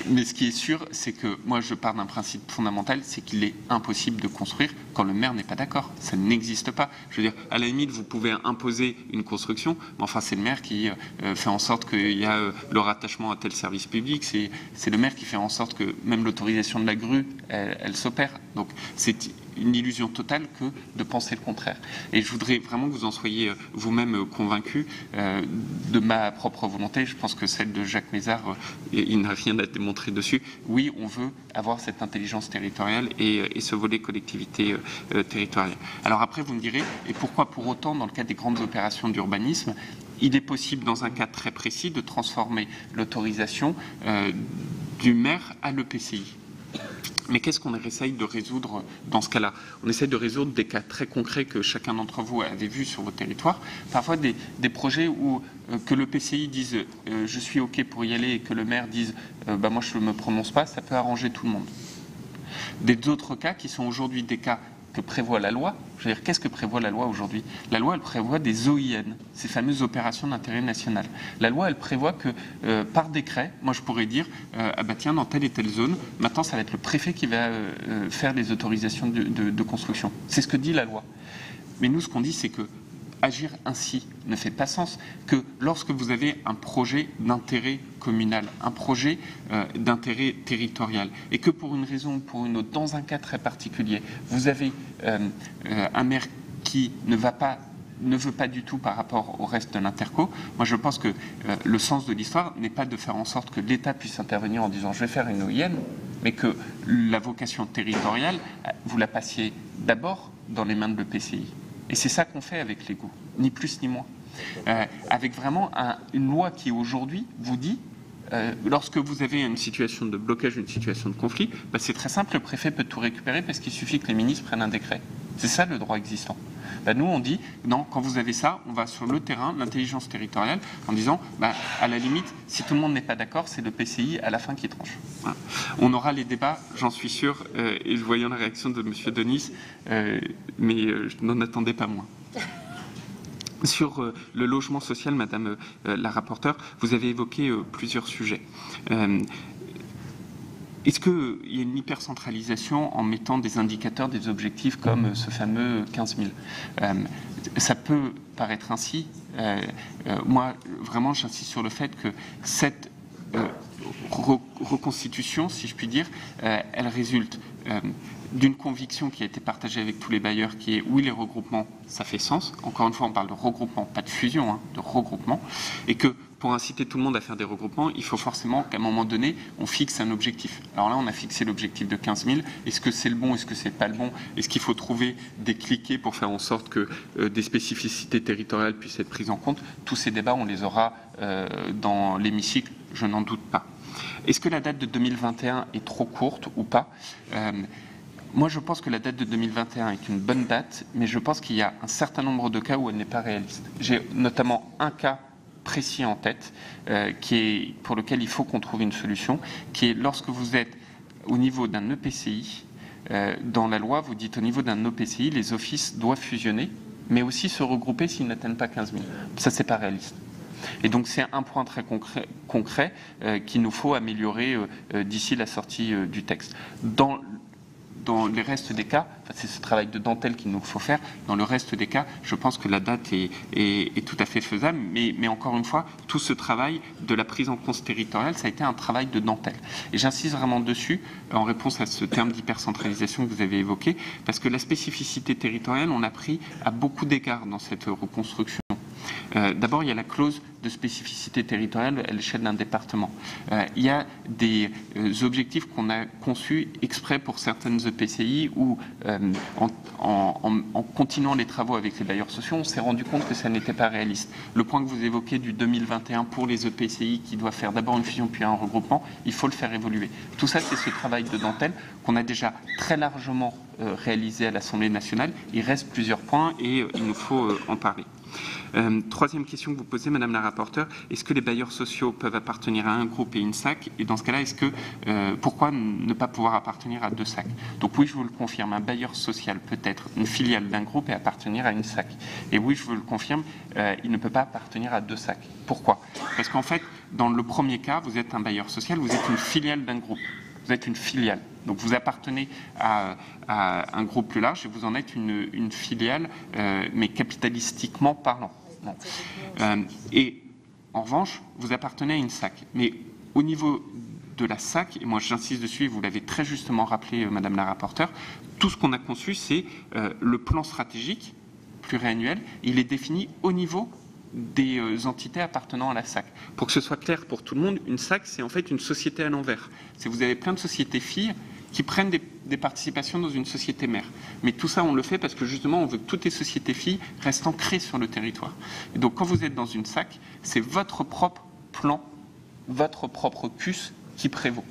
Mais ce qui est sûr, c'est que moi, je pars d'un principe fondamental, c'est qu'il est impossible de construire quand le maire n'est pas d'accord. Ça n'existe pas. Je veux dire, à la limite, vous pouvez imposer une construction, mais enfin, c'est le maire qui fait en sorte qu'il y a le rattachement à tel service public. C'est le maire qui fait en sorte que même l'autorisation de la grue, elle s'opère. Donc, c'est une illusion totale que de penser le contraire. Et je voudrais vraiment que vous en soyez vous-même convaincus de ma propre volonté. Je pense que celle de Jacques Mézard, il n'a rien à démontrer dessus. Oui, on veut avoir cette intelligence territoriale et ce volet collectivité territoriale. Alors après, vous me direz, et pourquoi pour autant, dans le cadre des grandes opérations d'urbanisme, il est possible, dans un cas très précis, de transformer l'autorisation du maire à l'EPCI. Mais qu'est-ce qu'on essaye de résoudre dans ce cas-là? On essaye de résoudre des cas très concrets que chacun d'entre vous avait vu sur vos territoires. Parfois des projets où que le PCI dise je suis OK pour y aller et que le maire dise moi je ne me prononce pas, ça peut arranger tout le monde. D'autres cas qui sont aujourd'hui des cas que prévoit la loi. Je veux dire, qu'est-ce que prévoit la loi aujourd'hui? La loi, elle prévoit des OIN, ces fameuses opérations d'intérêt national. La loi, elle prévoit que par décret, moi je pourrais dire, tiens, dans telle et telle zone, maintenant ça va être le préfet qui va faire les autorisations de construction. C'est ce que dit la loi. Mais nous, ce qu'on dit, c'est que agir ainsi ne fait pas sens, que lorsque vous avez un projet d'intérêt communal, un projet d'intérêt territorial, et que pour une raison ou pour une autre, dans un cas très particulier, vous avez un maire qui ne va pas ne veut pas du tout par rapport au reste de l'interco. Moi, je pense que le sens de l'histoire n'est pas de faire en sorte que l'État puisse intervenir en disant « je vais faire une OIN », mais que la vocation territoriale, vous la passiez d'abord dans les mains de l'EPCI. Et c'est ça qu'on fait avec l'EGO, ni plus ni moins. Avec vraiment une loi qui aujourd'hui vous dit, lorsque vous avez une situation de blocage, une situation de conflit, c'est très simple, le préfet peut tout récupérer parce qu'il suffit que les ministres prennent un décret. C'est ça le droit existant. Nous, on dit, non, quand vous avez ça, on va sur le terrain, l'intelligence territoriale, en disant, à la limite, si tout le monde n'est pas d'accord, c'est le PCI à la fin qui tranche. Voilà. On aura les débats, j'en suis sûr, et je voyais la réaction de M. Denis, mais je n'en attendais pas moins. Sur le logement social, Madame la rapporteure, vous avez évoqué plusieurs sujets. Est-ce qu'il y a une hypercentralisation en mettant des indicateurs, des objectifs comme ce fameux 15 000 Ça peut paraître ainsi. Moi, vraiment, j'insiste sur le fait que cette reconstitution, si je puis dire, elle résulte d'une conviction qui a été partagée avec tous les bailleurs, qui est oui, les regroupements, ça fait sens. Encore une fois, on parle de regroupement, pas de fusion, de regroupement. Et que pour inciter tout le monde à faire des regroupements, il faut forcément qu'à un moment donné, on fixe un objectif. Alors là, on a fixé l'objectif de 15 000. Est-ce que c'est le bon? Est-ce que c'est pas le bon? Est-ce qu'il faut trouver des cliquets pour faire en sorte que des spécificités territoriales puissent être prises en compte? Tous ces débats, on les aura dans l'hémicycle, je n'en doute pas. Est-ce que la date de 2021 est trop courte ou pas? Moi, je pense que la date de 2021 est une bonne date, mais je pense qu'il y a un certain nombre de cas où elle n'est pas réaliste. J'ai notamment un cas précis en tête, pour lequel il faut qu'on trouve une solution, qui est lorsque vous êtes au niveau d'un EPCI, dans la loi, vous dites au niveau d'un EPCI, les offices doivent fusionner, mais aussi se regrouper s'ils n'atteignent pas 15 000. Ça, c'est pas réaliste. Et donc, c'est un point très concret qu'il nous faut améliorer d'ici la sortie du texte. Dans les restes des cas, c'est ce travail de dentelle qu'il nous faut faire, dans le reste des cas, je pense que la date est tout à fait faisable, mais encore une fois, tout ce travail de la prise en compte territoriale, ça a été un travail de dentelle. Et j'insiste vraiment dessus, en réponse à ce terme d'hypercentralisation que vous avez évoqué, parce que la spécificité territoriale, on a pris à beaucoup d'égards dans cette reconstruction. D'abord, il y a la clause de spécificité territoriale à l'échelle d'un département. Il y a des objectifs qu'on a conçus exprès pour certaines EPCI où, en continuant les travaux avec les bailleurs sociaux, on s'est rendu compte que ça n'était pas réaliste. Le point que vous évoquez du 2021 pour les EPCI qui doivent faire d'abord une fusion puis un regroupement, il faut le faire évoluer. Tout ça, c'est ce travail de dentelle qu'on a déjà très largement réalisé à l'Assemblée nationale. Il reste plusieurs points et il nous faut en parler. Troisième question que vous posez, Madame la rapporteure, est-ce que les bailleurs sociaux peuvent appartenir à un groupe et une SAC? Et dans ce cas-là, pourquoi ne pas pouvoir appartenir à deux SAC? Donc oui, je vous le confirme, un bailleur social peut être une filiale d'un groupe et appartenir à une SAC. Et oui, je vous le confirme, il ne peut pas appartenir à deux SAC. Pourquoi? Parce qu'en fait, dans le premier cas, vous êtes un bailleur social, vous êtes une filiale d'un groupe. Vous êtes une filiale. Donc vous appartenez à un groupe plus large et vous en êtes une filiale, mais capitalistiquement parlant. Et en revanche, vous appartenez à une SAC. Mais au niveau de la SAC, et moi j'insiste dessus, et vous l'avez très justement rappelé, Madame la rapporteure, tout ce qu'on a conçu, c'est le plan stratégique pluriannuel. Il est défini au niveau des entités appartenant à la SAC. Pour que ce soit clair pour tout le monde, une SAC, c'est en fait une société à l'envers. Vous avez plein de sociétés filles qui prennent des participations dans une société mère. Mais tout ça, on le fait parce que justement, on veut que toutes les sociétés filles restent ancrées sur le territoire. Et donc, quand vous êtes dans une SAC, c'est votre propre plan, votre propre CUS qui prévaut.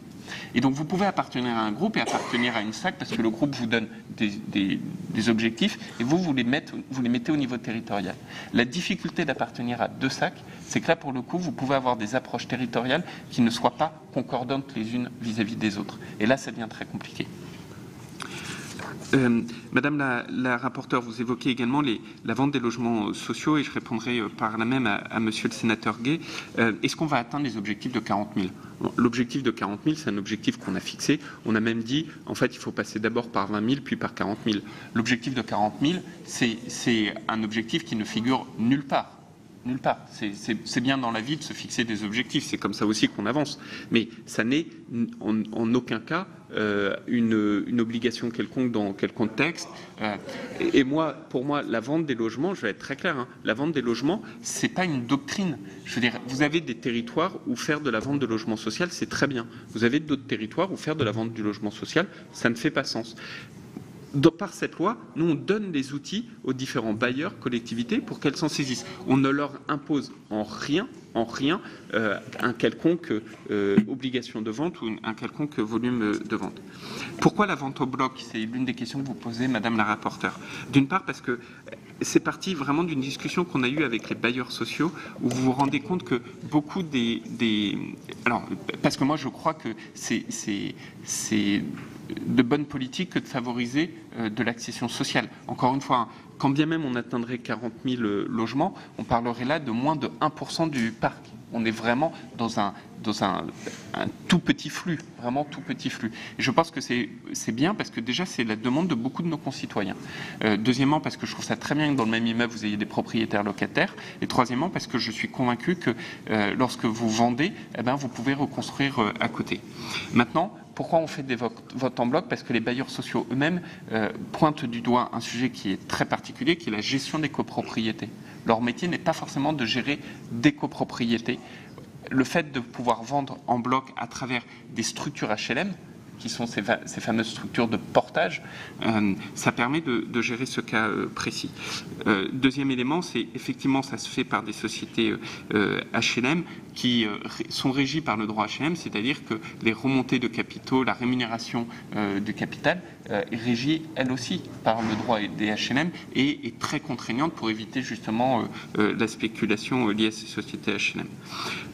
Et donc, vous pouvez appartenir à un groupe et appartenir à une SAC parce que le groupe vous donne des objectifs et vous les mettez au niveau territorial. La difficulté d'appartenir à deux SAC, c'est que là, pour le coup, vous pouvez avoir des approches territoriales qui ne soient pas concordantes les unes vis-à-vis des autres. Et là, ça devient très compliqué. Madame la rapporteure, vous évoquez également la vente des logements sociaux et je répondrai par là même à monsieur le sénateur Gay. Est-ce qu'on va atteindre les objectifs de 40 000 ? L'objectif de 40 000, c'est un objectif qu'on a fixé. On a même dit, en fait, il faut passer d'abord par 20 000, puis par 40 000. L'objectif de 40 000, c'est un objectif qui ne figure nulle part. Nulle part. C'est bien dans la vie de se fixer des objectifs. C'est comme ça aussi qu'on avance. Mais ça n'est en aucun cas une obligation quelconque dans quel contexte. Et pour moi, la vente des logements, je vais être très clair, hein, la vente des logements, c'est pas une doctrine. Je veux dire, vous avez des territoires où faire de la vente de logement social, c'est très bien. Vous avez d'autres territoires où faire de la vente du logement social, ça ne fait pas sens. Par cette loi, nous, on donne les outils aux différents bailleurs, collectivités, pour qu'elles s'en saisissent. On ne leur impose en rien un quelconque obligation de vente ou un quelconque volume de vente. Pourquoi la vente au bloc? C'est l'une des questions que vous posez, Madame la rapporteure. D'une part, parce que c'est parti vraiment d'une discussion qu'on a eue avec les bailleurs sociaux, où vous vous rendez compte que beaucoup alors, parce que moi, je crois que c'est de bonne politique que de favoriser de l'accession sociale. Encore une fois, quand bien même on atteindrait 40 000 logements, on parlerait là de moins de 1% du parc. On est vraiment dans un tout petit flux, vraiment tout petit flux. Et je pense que c'est bien parce que déjà c'est la demande de beaucoup de nos concitoyens. Deuxièmement, parce que je trouve ça très bien que dans le même immeuble vous ayez des propriétaires locataires. Et troisièmement, parce que je suis convaincu que lorsque vous vendez, vous pouvez reconstruire à côté. Maintenant, pourquoi on fait des votes en bloc? Parce que les bailleurs sociaux eux-mêmes pointent du doigt un sujet qui est très particulier, qui est la gestion des copropriétés. Leur métier n'est pas forcément de gérer des copropriétés. Le fait de pouvoir vendre en bloc à travers des structures HLM, qui sont ces fameuses structures de portage, ça permet de gérer ce cas précis. Deuxième élément, c'est effectivement, ça se fait par des sociétés HLM qui sont régies par le droit HLM, c'est-à-dire que les remontées de capitaux, la rémunération du capital est régie, elle aussi, par le droit des HLM et est très contraignante pour éviter justement la spéculation liée à ces sociétés HLM.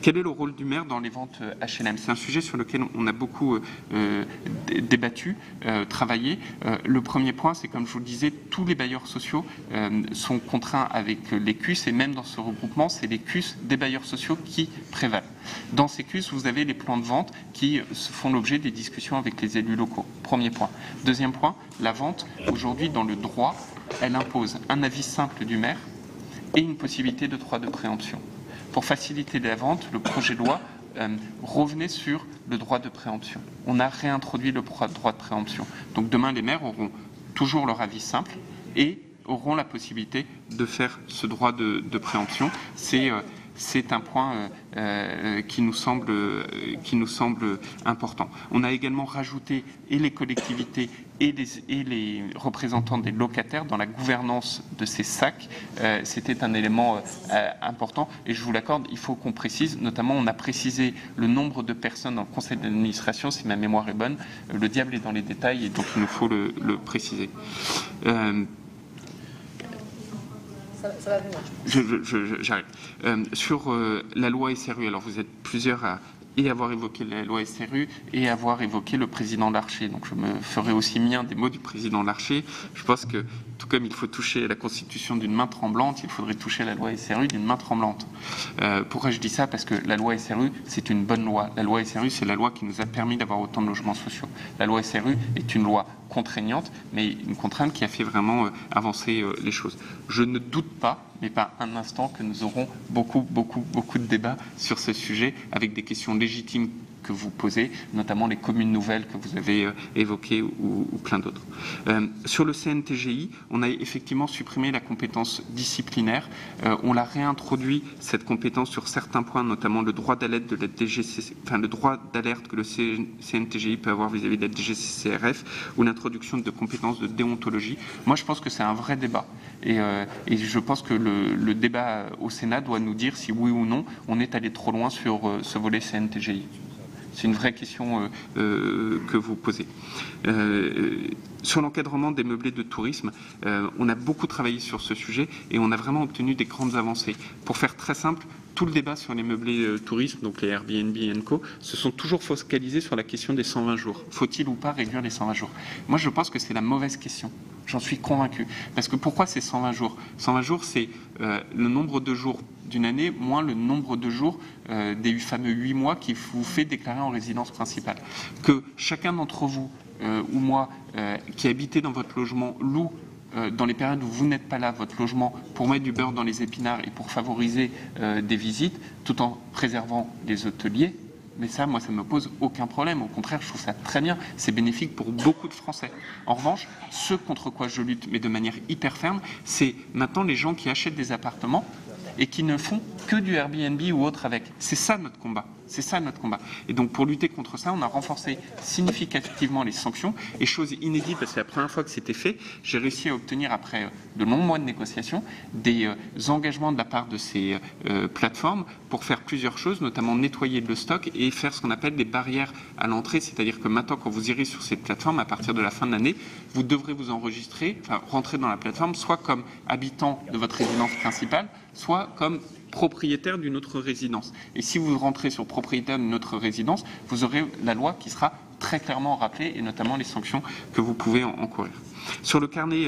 Quel est le rôle du maire dans les ventes HLM? C'est un sujet sur lequel on a beaucoup débattu, travaillé. Le premier point, c'est comme je vous le disais, tous les bailleurs sociaux sont contraints avec les CUS et même dans ce regroupement, c'est les CUS des bailleurs sociaux qui prévalent. Dans ces CUS, vous avez les plans de vente qui font l'objet des discussions avec les élus locaux. Premier point. Deuxième point, la vente, aujourd'hui, dans le droit, elle impose un avis simple du maire et une possibilité de droit de préemption. Pour faciliter la vente, le projet de loi revenait sur le droit de préemption. On a réintroduit le droit de préemption. Donc demain, les maires auront toujours leur avis simple et auront la possibilité de faire ce droit de préemption. C'est un point qui nous semble important. On a également rajouté et les collectivités et les représentants des locataires dans la gouvernance de ces SAC. C'était un élément important et je vous l'accorde, il faut qu'on précise, notamment on a précisé le nombre de personnes dans le conseil d'administration, si ma mémoire est bonne. Le diable est dans les détails et donc il nous faut le préciser. Ça va venir. J'arrive. Sur la loi SRU, alors vous êtes plusieurs à avoir évoqué la loi SRU et avoir évoqué le président Larcher. Donc je me ferai aussi mien des mots du président Larcher. Je pense que tout comme il faut toucher la Constitution d'une main tremblante, il faudrait toucher la loi SRU d'une main tremblante. Pourquoi je dis ça? Parce que la loi SRU, c'est une bonne loi. La loi SRU, c'est la loi qui nous a permis d'avoir autant de logements sociaux. La loi SRU est une loi contraignante, mais une contrainte qui a fait vraiment avancer les choses. Je ne doute pas, mais pas un instant, que nous aurons beaucoup de débats sur ce sujet, avec des questions légitimes que vous posez, notamment les communes nouvelles que vous avez évoquées ou plein d'autres. Sur le CNTGI, on a effectivement supprimé la compétence disciplinaire. On l'a réintroduit, cette compétence, sur certains points, notamment le droit d'alerte de la DGCC, enfin le droit d'alerte que le CNTGI peut avoir vis-à-vis de la DGCCRF, ou l'introduction de compétences de déontologie. Moi, je pense que c'est un vrai débat. Et je pense que le débat au Sénat doit nous dire si oui ou non on est allé trop loin sur ce volet CNTGI. C'est une vraie question que vous posez. Sur l'encadrement des meublés de tourisme, on a beaucoup travaillé sur ce sujet et on a vraiment obtenu des grandes avancées. Pour faire très simple, tout le débat sur les meublés tourisme, donc les Airbnb et Co, se sont toujours focalisés sur la question des 120 jours. Faut-il ou pas réduire les 120 jours? Moi, je pense que c'est la mauvaise question. J'en suis convaincu. Parce que pourquoi c'est 120 jours? 120 jours, c'est le nombre de jours d'une année moins le nombre de jours des fameux 8 mois qui vous fait déclarer en résidence principale. Que chacun d'entre vous ou moi qui habitez dans votre logement loue dans les périodes où vous n'êtes pas là, votre logement, pour mettre du beurre dans les épinards et pour favoriser des visites, tout en préservant les hôteliers, Mais ça, moi, ça ne me pose aucun problème. Au contraire, je trouve ça très bien. C'est bénéfique pour beaucoup de Français. En revanche, ce contre quoi je lutte, mais de manière hyper ferme, c'est maintenant les gens qui achètent des appartements et qui ne font que du Airbnb ou autre avec. C'est ça notre combat. C'est ça notre combat. Et donc pour lutter contre ça, on a renforcé significativement les sanctions. Et chose inédite, parce que c'est la première fois que c'était fait, j'ai réussi à obtenir, après de longs mois de négociations, des engagements de la part de ces plateformes pour faire plusieurs choses, notamment nettoyer le stock et faire ce qu'on appelle des barrières à l'entrée. C'est-à-dire que maintenant, quand vous irez sur cette plateforme, à partir de la fin de l'année, vous devrez vous enregistrer, enfin rentrer dans la plateforme, soit comme habitant de votre résidence principale, soit comme propriétaire d'une autre résidence. Et si vous rentrez sur propriétaire d'une autre résidence, vous aurez la loi qui sera très clairement rappelée, et notamment les sanctions que vous pouvez encourir. Sur le carnet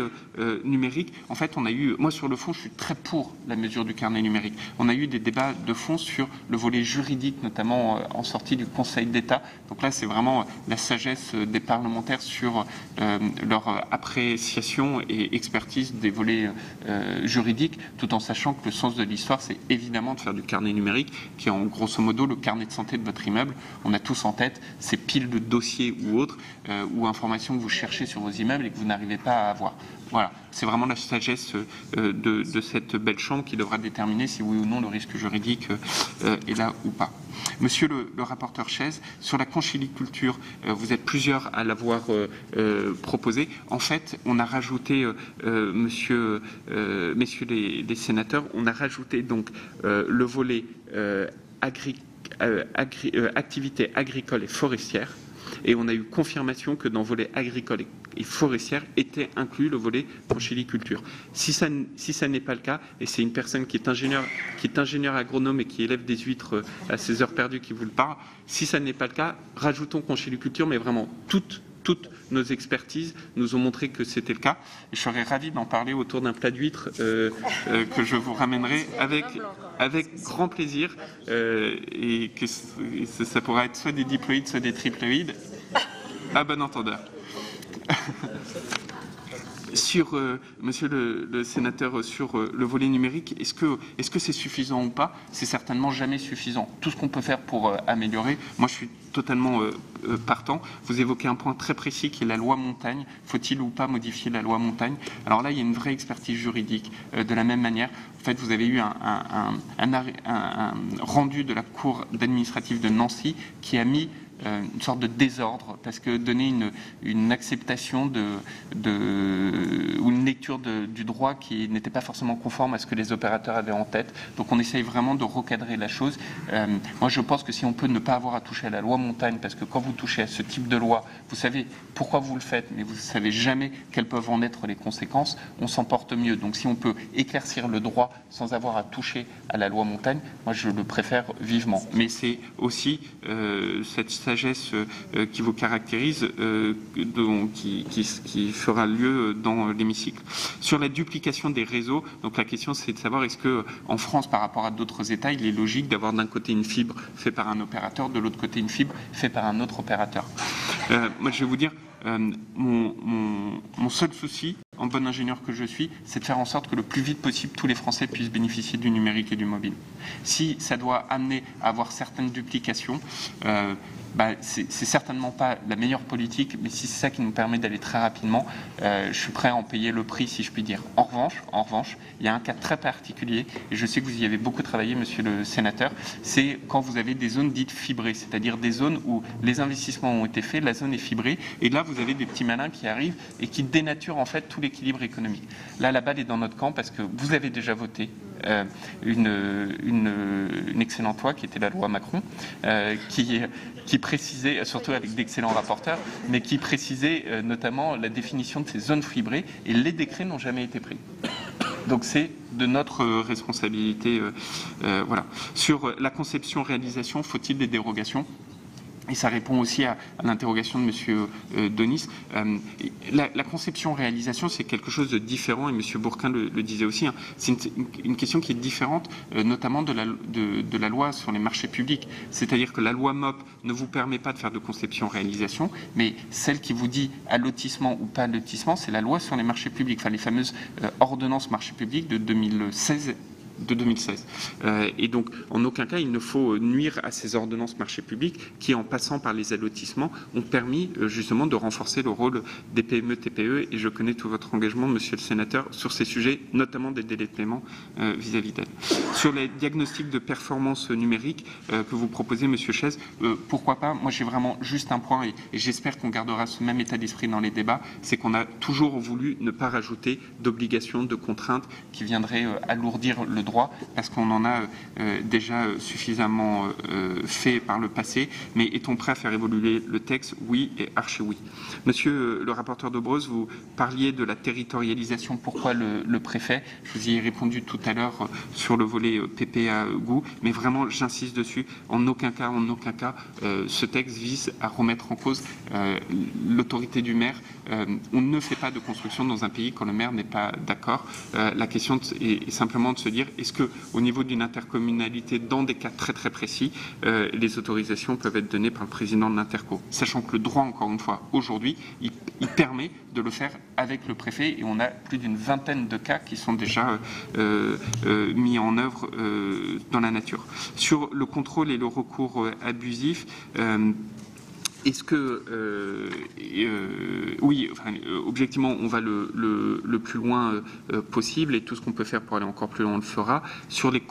numérique, en fait, on a eu, moi sur le fond, je suis très pour la mesure du carnet numérique. On a eu des débats de fond sur le volet juridique, notamment en sortie du Conseil d'État. Donc là, c'est vraiment la sagesse des parlementaires sur leur appréciation et expertise des volets juridiques, tout en sachant que le sens de l'histoire, c'est évidemment de faire du carnet numérique, qui est en grosso modo le carnet de santé de votre immeuble. On a tous en tête ces piles de dossiers ou autres, ou informations que vous cherchez sur vos immeubles et que vous n'arrivez pas à avoir. Voilà, c'est vraiment la sagesse de cette belle chambre qui devra déterminer si oui ou non le risque juridique est là ou pas. Monsieur le rapporteur Chaise, sur la conchyliculture, vous êtes plusieurs à l'avoir proposé. En fait, on a rajouté, messieurs les sénateurs, on a rajouté donc le volet activités agricoles et forestières. Et on a eu confirmation que dans le volet agricole et forestière était inclus le volet conchyliculture. Si ça n'est pas le cas, et c'est une personne qui est ingénieur agronome et qui élève des huîtres à ses heures perdues qui vous le parle, si ça n'est pas le cas, rajoutons conchyliculture, mais vraiment toutes nos expertises nous ont montré que c'était le cas. Et je serais ravi d'en parler autour d'un plat d'huîtres que je vous ramènerai avec grand plaisir et que ça pourra être soit des diploïdes, soit des triploïdes. À bon entendeur. Sur, monsieur le sénateur, sur le volet numérique, est-ce que c'est suffisant ou pas? C'est certainement jamais suffisant. Tout ce qu'on peut faire pour améliorer, moi je suis totalement partant. Vous évoquez un point très précis qui est la loi montagne. Faut-il ou pas modifier la loi montagne? Alors là, il y a une vraie expertise juridique. De la même manière, en fait, vous avez eu un rendu de la Cour administrative de Nancy qui a mis une sorte de désordre, parce que donner une acceptation ou une lecture du droit qui n'était pas forcément conforme à ce que les opérateurs avaient en tête. Donc on essaye vraiment de recadrer la chose. Moi je pense que si on peut ne pas avoir à toucher à la loi montagne, parce que quand vous touchez à ce type de loi, vous savez pourquoi vous le faites, mais vous ne savez jamais quelles peuvent en être les conséquences, on s'en porte mieux. Donc si on peut éclaircir le droit sans avoir à toucher à la loi montagne, moi je le préfère vivement. Mais c'est aussi cette sagesse qui vous caractérise, qui fera lieu dans l'hémicycle. Sur la duplication des réseaux, donc la question c'est de savoir est-ce que en France par rapport à d'autres États, il est logique d'avoir d'un côté une fibre faite par un opérateur, de l'autre côté une fibre faite par un autre opérateur. Moi je vais vous dire, mon seul souci, en bon ingénieur que je suis, c'est de faire en sorte que le plus vite possible tous les Français puissent bénéficier du numérique et du mobile. Si ça doit amener à avoir certaines duplications, c'est certainement pas la meilleure politique, mais si c'est ça qui nous permet d'aller très rapidement, je suis prêt à en payer le prix, si je puis dire. En revanche, il y a un cas très particulier, et je sais que vous y avez beaucoup travaillé, monsieur le sénateur, c'est quand vous avez des zones dites fibrées, c'est-à-dire des zones où les investissements ont été faits, la zone est fibrée, et là vous avez des petits malins qui arrivent et qui dénaturent en fait tout l'équilibre économique. Là, la balle est dans notre camp parce que vous avez déjà voté une excellente loi qui était la loi Macron, qui précisait, surtout avec d'excellents rapporteurs, mais qui précisait notamment la définition de ces zones fibrées, et les décrets n'ont jamais été pris. Donc c'est de notre responsabilité. Voilà. Sur la conception-réalisation, faut-il des dérogations ? Et ça répond aussi à l'interrogation de monsieur Denis. La conception-réalisation, c'est quelque chose de différent, et monsieur Bourquin le disait aussi. Hein. C'est une question qui est différente, notamment de la loi sur les marchés publics. C'est-à-dire que la loi MOP ne vous permet pas de faire de conception-réalisation, mais celle qui vous dit allotissement ou pas allotissement, c'est la loi sur les marchés publics, enfin les fameuses ordonnances marchés publics de 2016 2016. Et donc, en aucun cas, il ne faut nuire à ces ordonnances marché public qui, en passant par les allotissements, ont permis justement de renforcer le rôle des PME-TPE. Et je connais tout votre engagement, monsieur le sénateur, sur ces sujets, notamment des délais de paiement vis-à-vis d'elles. Sur les diagnostics de performance numérique que vous proposez, monsieur Chaise, pourquoi pas? Moi, j'ai vraiment juste un point, et j'espère qu'on gardera ce même état d'esprit dans les débats, c'est qu'on a toujours voulu ne pas rajouter d'obligations, de contraintes qui viendraient alourdir le droit, parce qu'on en a déjà suffisamment fait par le passé. Mais est-on prêt à faire évoluer le texte? Oui, et archi oui. Monsieur le rapporteur Dobreuse, vous parliez de la territorialisation. Pourquoi le préfet? Je vous y ai répondu tout à l'heure sur le volet PPA-GOU, mais vraiment, j'insiste dessus, en aucun cas, ce texte vise à remettre en cause l'autorité du maire. On ne fait pas de construction dans un pays quand le maire n'est pas d'accord. La question est simplement de se dire, est-ce que, au niveau d'une intercommunalité, dans des cas très très précis, les autorisations peuvent être données par le président de l'interco, sachant que le droit, encore une fois, aujourd'hui, il permet de le faire avec le préfet, et on a plus d'une vingtaine de cas qui sont déjà mis en œuvre dans la nature. Sur le contrôle et le recours abusif, est-ce que, oui, enfin, objectivement, on va le plus loin possible, et tout ce qu'on peut faire pour aller encore plus loin, on le fera. Sur les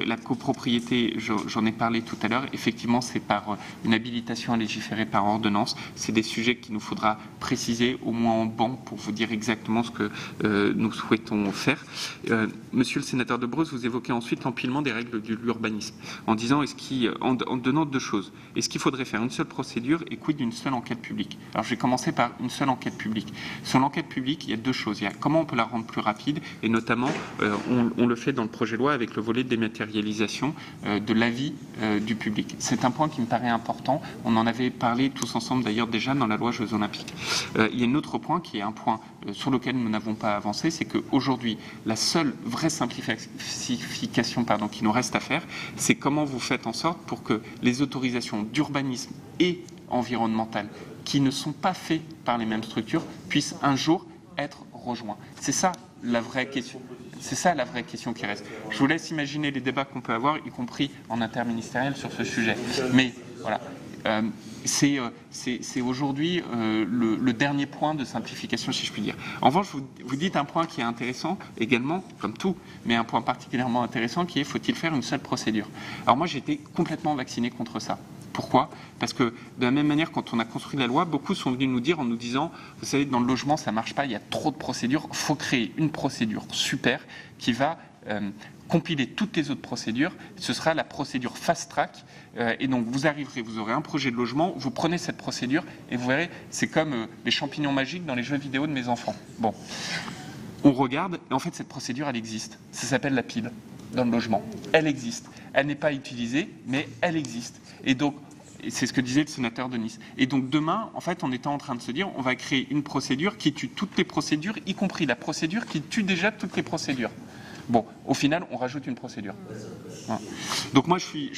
la copropriété, j'en ai parlé tout à l'heure, effectivement, c'est par une habilitation à légiférer par ordonnance. C'est des sujets qu'il nous faudra préciser, au moins en banc, pour vous dire exactement ce que nous souhaitons faire. Monsieur le sénateur Dobreuse, vous évoquez ensuite l'empilement des règles de l'urbanisme, en disant, en donnant deux choses. Est-ce qu'il faudrait faire une seule procédure et quid d'une seule enquête publique? Alors je vais commencer par une seule enquête publique. Sur l'enquête publique, il y a deux choses. Il y a comment on peut la rendre plus rapide, et notamment on le fait dans le projet de loi avec le volet de dématérialisation de l'avis du public. C'est un point qui me paraît important. On en avait parlé tous ensemble d'ailleurs déjà dans la loi Jeux Olympiques. Il y a un autre point qui est un point sur lequel nous n'avons pas avancé, c'est qu'aujourd'hui, la seule vraie simplification qui nous reste à faire, c'est comment vous faites en sorte pour que les autorisations d'urbanisme et environnementales qui ne sont pas faites par les mêmes structures puissent un jour être rejoints. C'est ça la vraie question. C'est ça la vraie question qui reste. Je vous laisse imaginer les débats qu'on peut avoir, y compris en interministériel, sur ce sujet. Mais voilà, c'est aujourd'hui le dernier point de simplification, si je puis dire. En revanche, vous dites un point qui est intéressant également, comme tout, mais un point particulièrement intéressant qui est, faut-il faire une seule procédure? Alors moi, j'ai été complètement vacciné contre ça. Pourquoi? Parce que de la même manière, quand on a construit la loi, beaucoup sont venus nous dire en nous disant, vous savez, dans le logement, ça ne marche pas, il y a trop de procédures, il faut créer une procédure super qui va compiler toutes les autres procédures. Ce sera la procédure fast-track. Et donc, vous arriverez, vous aurez un projet de logement, vous prenez cette procédure et vous verrez, c'est comme les champignons magiques dans les jeux vidéo de mes enfants. Bon, on regarde et en fait, cette procédure, elle existe. Ça s'appelle la pile dans le logement. Elle existe. Elle n'est pas utilisée, mais elle existe. Et donc, c'est ce que disait le sénateur de Nice. Et donc demain, en fait, on était en train de se dire, on va créer une procédure qui tue toutes les procédures, y compris la procédure qui tue déjà toutes les procédures. Bon, au final, on rajoute une procédure. Voilà. Donc moi, je suis...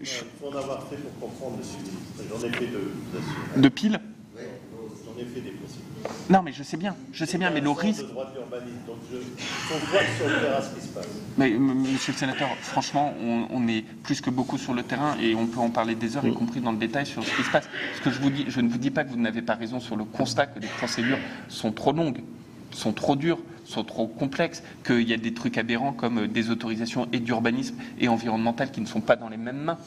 Il faut en avoir fait pour comprendre, monsieur le ministre. J'en ai fait de pile. J'en ai fait des procédures. Non, mais je sais bien, mais le risque... De droit de l'urbanisme, donc on voit sur le terrain ce qui se passe. Mais, monsieur le sénateur, franchement, on est plus que beaucoup sur le terrain et on peut en parler des heures, y compris dans le détail sur ce qui se passe. Ce que je vous dis, je ne vous dis pas que vous n'avez pas raison sur le constat que les procédures sont trop longues, sont trop dures, sont trop complexes, qu'il y a des trucs aberrants comme des autorisations et d'urbanisme et environnemental qui ne sont pas dans les mêmes mains.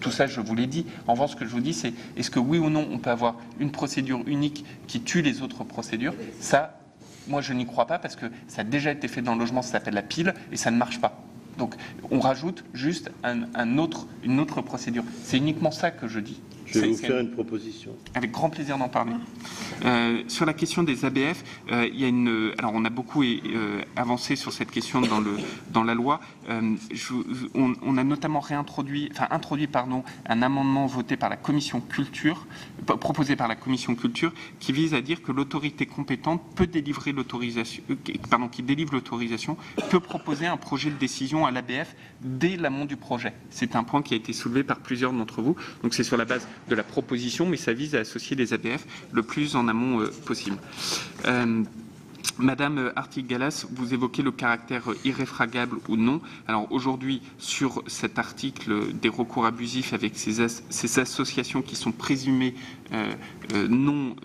Tout ça, je vous l'ai dit. En revanche, ce que je vous dis, c'est est-ce que oui ou non, on peut avoir une procédure unique qui tue les autres procédures? Ça, moi, je n'y crois pas parce que ça a déjà été fait dans le logement, ça s'appelle la pile et ça ne marche pas. Donc, on rajoute juste une autre procédure. C'est uniquement ça que je dis. Je vais vous faire une proposition. Avec grand plaisir d'en parler. Sur la question des ABF, il y a alors on a beaucoup avancé sur cette question dans la loi. On a notamment introduit un amendement voté par la commission culture, proposé par la commission culture, qui vise à dire que l'autorité compétente peut délivrer l'autorisation, qui délivre l'autorisation, peut proposer un projet de décision à l'ABF dès l'amont du projet. C'est un point qui a été soulevé par plusieurs d'entre vous. Donc c'est sur la base de la proposition, mais ça vise à associer les ABF le plus en amont possible. Madame Artigalas, vous évoquez le caractère irréfragable ou non. Alors aujourd'hui, sur cet article des recours abusifs avec ces associations qui sont présumées non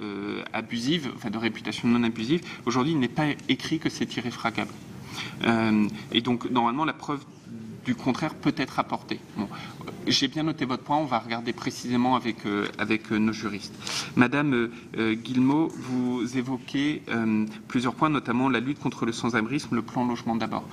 abusives, enfin de réputation non abusive, aujourd'hui il n'est pas écrit que c'est irréfragable. Et donc normalement la preuve du contraire peut être apportée. Bon. J'ai bien noté votre point, on va regarder précisément avec nos juristes. Madame Guillemot, vous évoquez plusieurs points, notamment la lutte contre le sans-abrisme, le plan logement d'abord.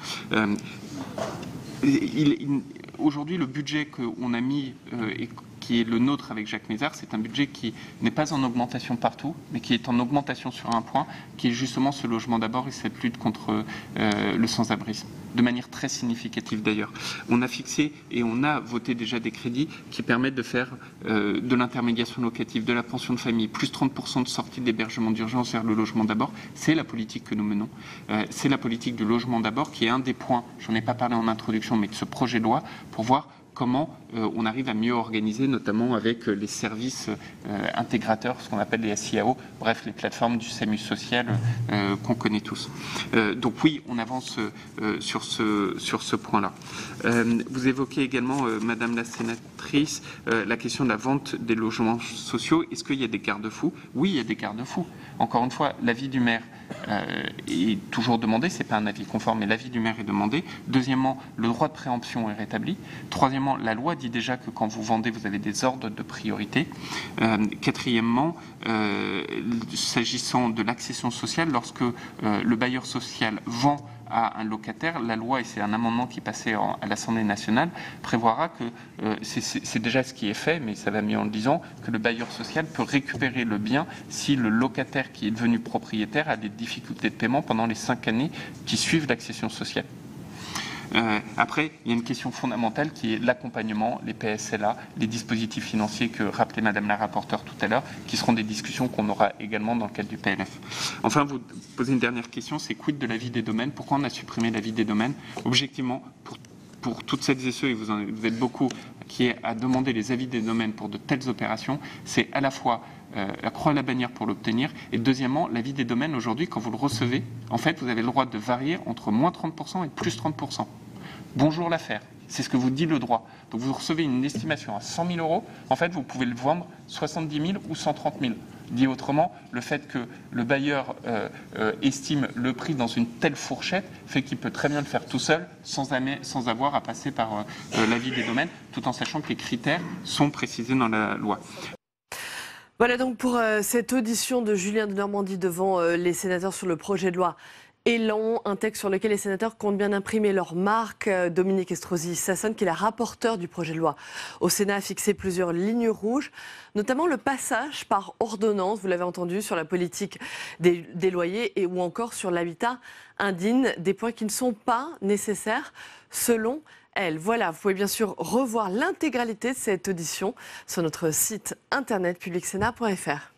Aujourd'hui, le budget qu'on a mis et qui est le nôtre avec Jacques Mézard, c'est un budget qui n'est pas en augmentation partout, mais qui est en augmentation sur un point, qui est justement ce logement d'abord et cette lutte contre le sans-abrisme, de manière très significative d'ailleurs. On a fixé et on a voté déjà des crédits qui permettent de faire de l'intermédiation locative, de la pension de famille, plus 30% de sortie de l'hébergement d'urgence vers le logement d'abord. C'est la politique que nous menons. C'est la politique du logement d'abord qui est un des points, j'en ai pas parlé en introduction, mais de ce projet de loi pour voir comment on arrive à mieux organiser, notamment avec les services intégrateurs, ce qu'on appelle les SIAO, bref, les plateformes du SAMU social qu'on connaît tous. Donc oui, on avance sur ce point-là. Vous évoquez également, Madame la sénatrice, la question de la vente des logements sociaux. Est-ce qu'il y a des garde-fous? Oui, il y a des garde-fous. Encore une fois, l'avis du maire est toujours demandé, c'est pas un avis conforme, mais l'avis du maire est demandé. Deuxièmement, le droit de préemption est rétabli. Troisièmement, la loi dit déjà que quand vous vendez, vous avez des ordres de priorité. Quatrièmement, s'agissant de l'accession sociale, lorsque le bailleur social vend à un locataire, la loi, et c'est un amendement qui est passé à l'Assemblée nationale, prévoira que c'est déjà ce qui est fait, mais ça va mieux en le disant, que le bailleur social peut récupérer le bien si le locataire qui est devenu propriétaire a des difficultés de paiement pendant les 5 années qui suivent l'accession sociale. Après, il y a une question fondamentale qui est l'accompagnement, les PSLA, les dispositifs financiers que rappelait Madame la rapporteure tout à l'heure, qui seront des discussions qu'on aura également dans le cadre du PLF. Enfin, vous posez une dernière question, c'est quid de l'avis des domaines? Pourquoi on a supprimé l'avis des domaines? Objectivement, pour toutes celles et ceux, et vous êtes beaucoup, qui est à demander les avis des domaines pour de telles opérations, c'est à la fois la croix à la bannière pour l'obtenir, et deuxièmement, l'avis des domaines, aujourd'hui, quand vous le recevez, en fait, vous avez le droit de varier entre moins 30% et plus 30%. Bonjour l'affaire, c'est ce que vous dit le droit. Donc vous recevez une estimation à 100 000 euros, en fait, vous pouvez le vendre 70 000 ou 130 000. Dit autrement, le fait que le bailleur estime le prix dans une telle fourchette fait qu'il peut très bien le faire tout seul, sans avoir à passer par l'avis des domaines, tout en sachant que les critères sont précisés dans la loi. Voilà donc pour cette audition de Julien de Normandie devant les sénateurs sur le projet de loi Élan, un texte sur lequel les sénateurs comptent bien imprimer leur marque. Dominique Estrosi Sassone, qui est la rapporteure du projet de loi au Sénat, a fixé plusieurs lignes rouges, notamment le passage par ordonnance, vous l'avez entendu, sur la politique des loyers ou encore sur l'habitat indigne, des points qui ne sont pas nécessaires selon elle. Voilà, vous pouvez bien sûr revoir l'intégralité de cette audition sur notre site internet publicsénat.fr.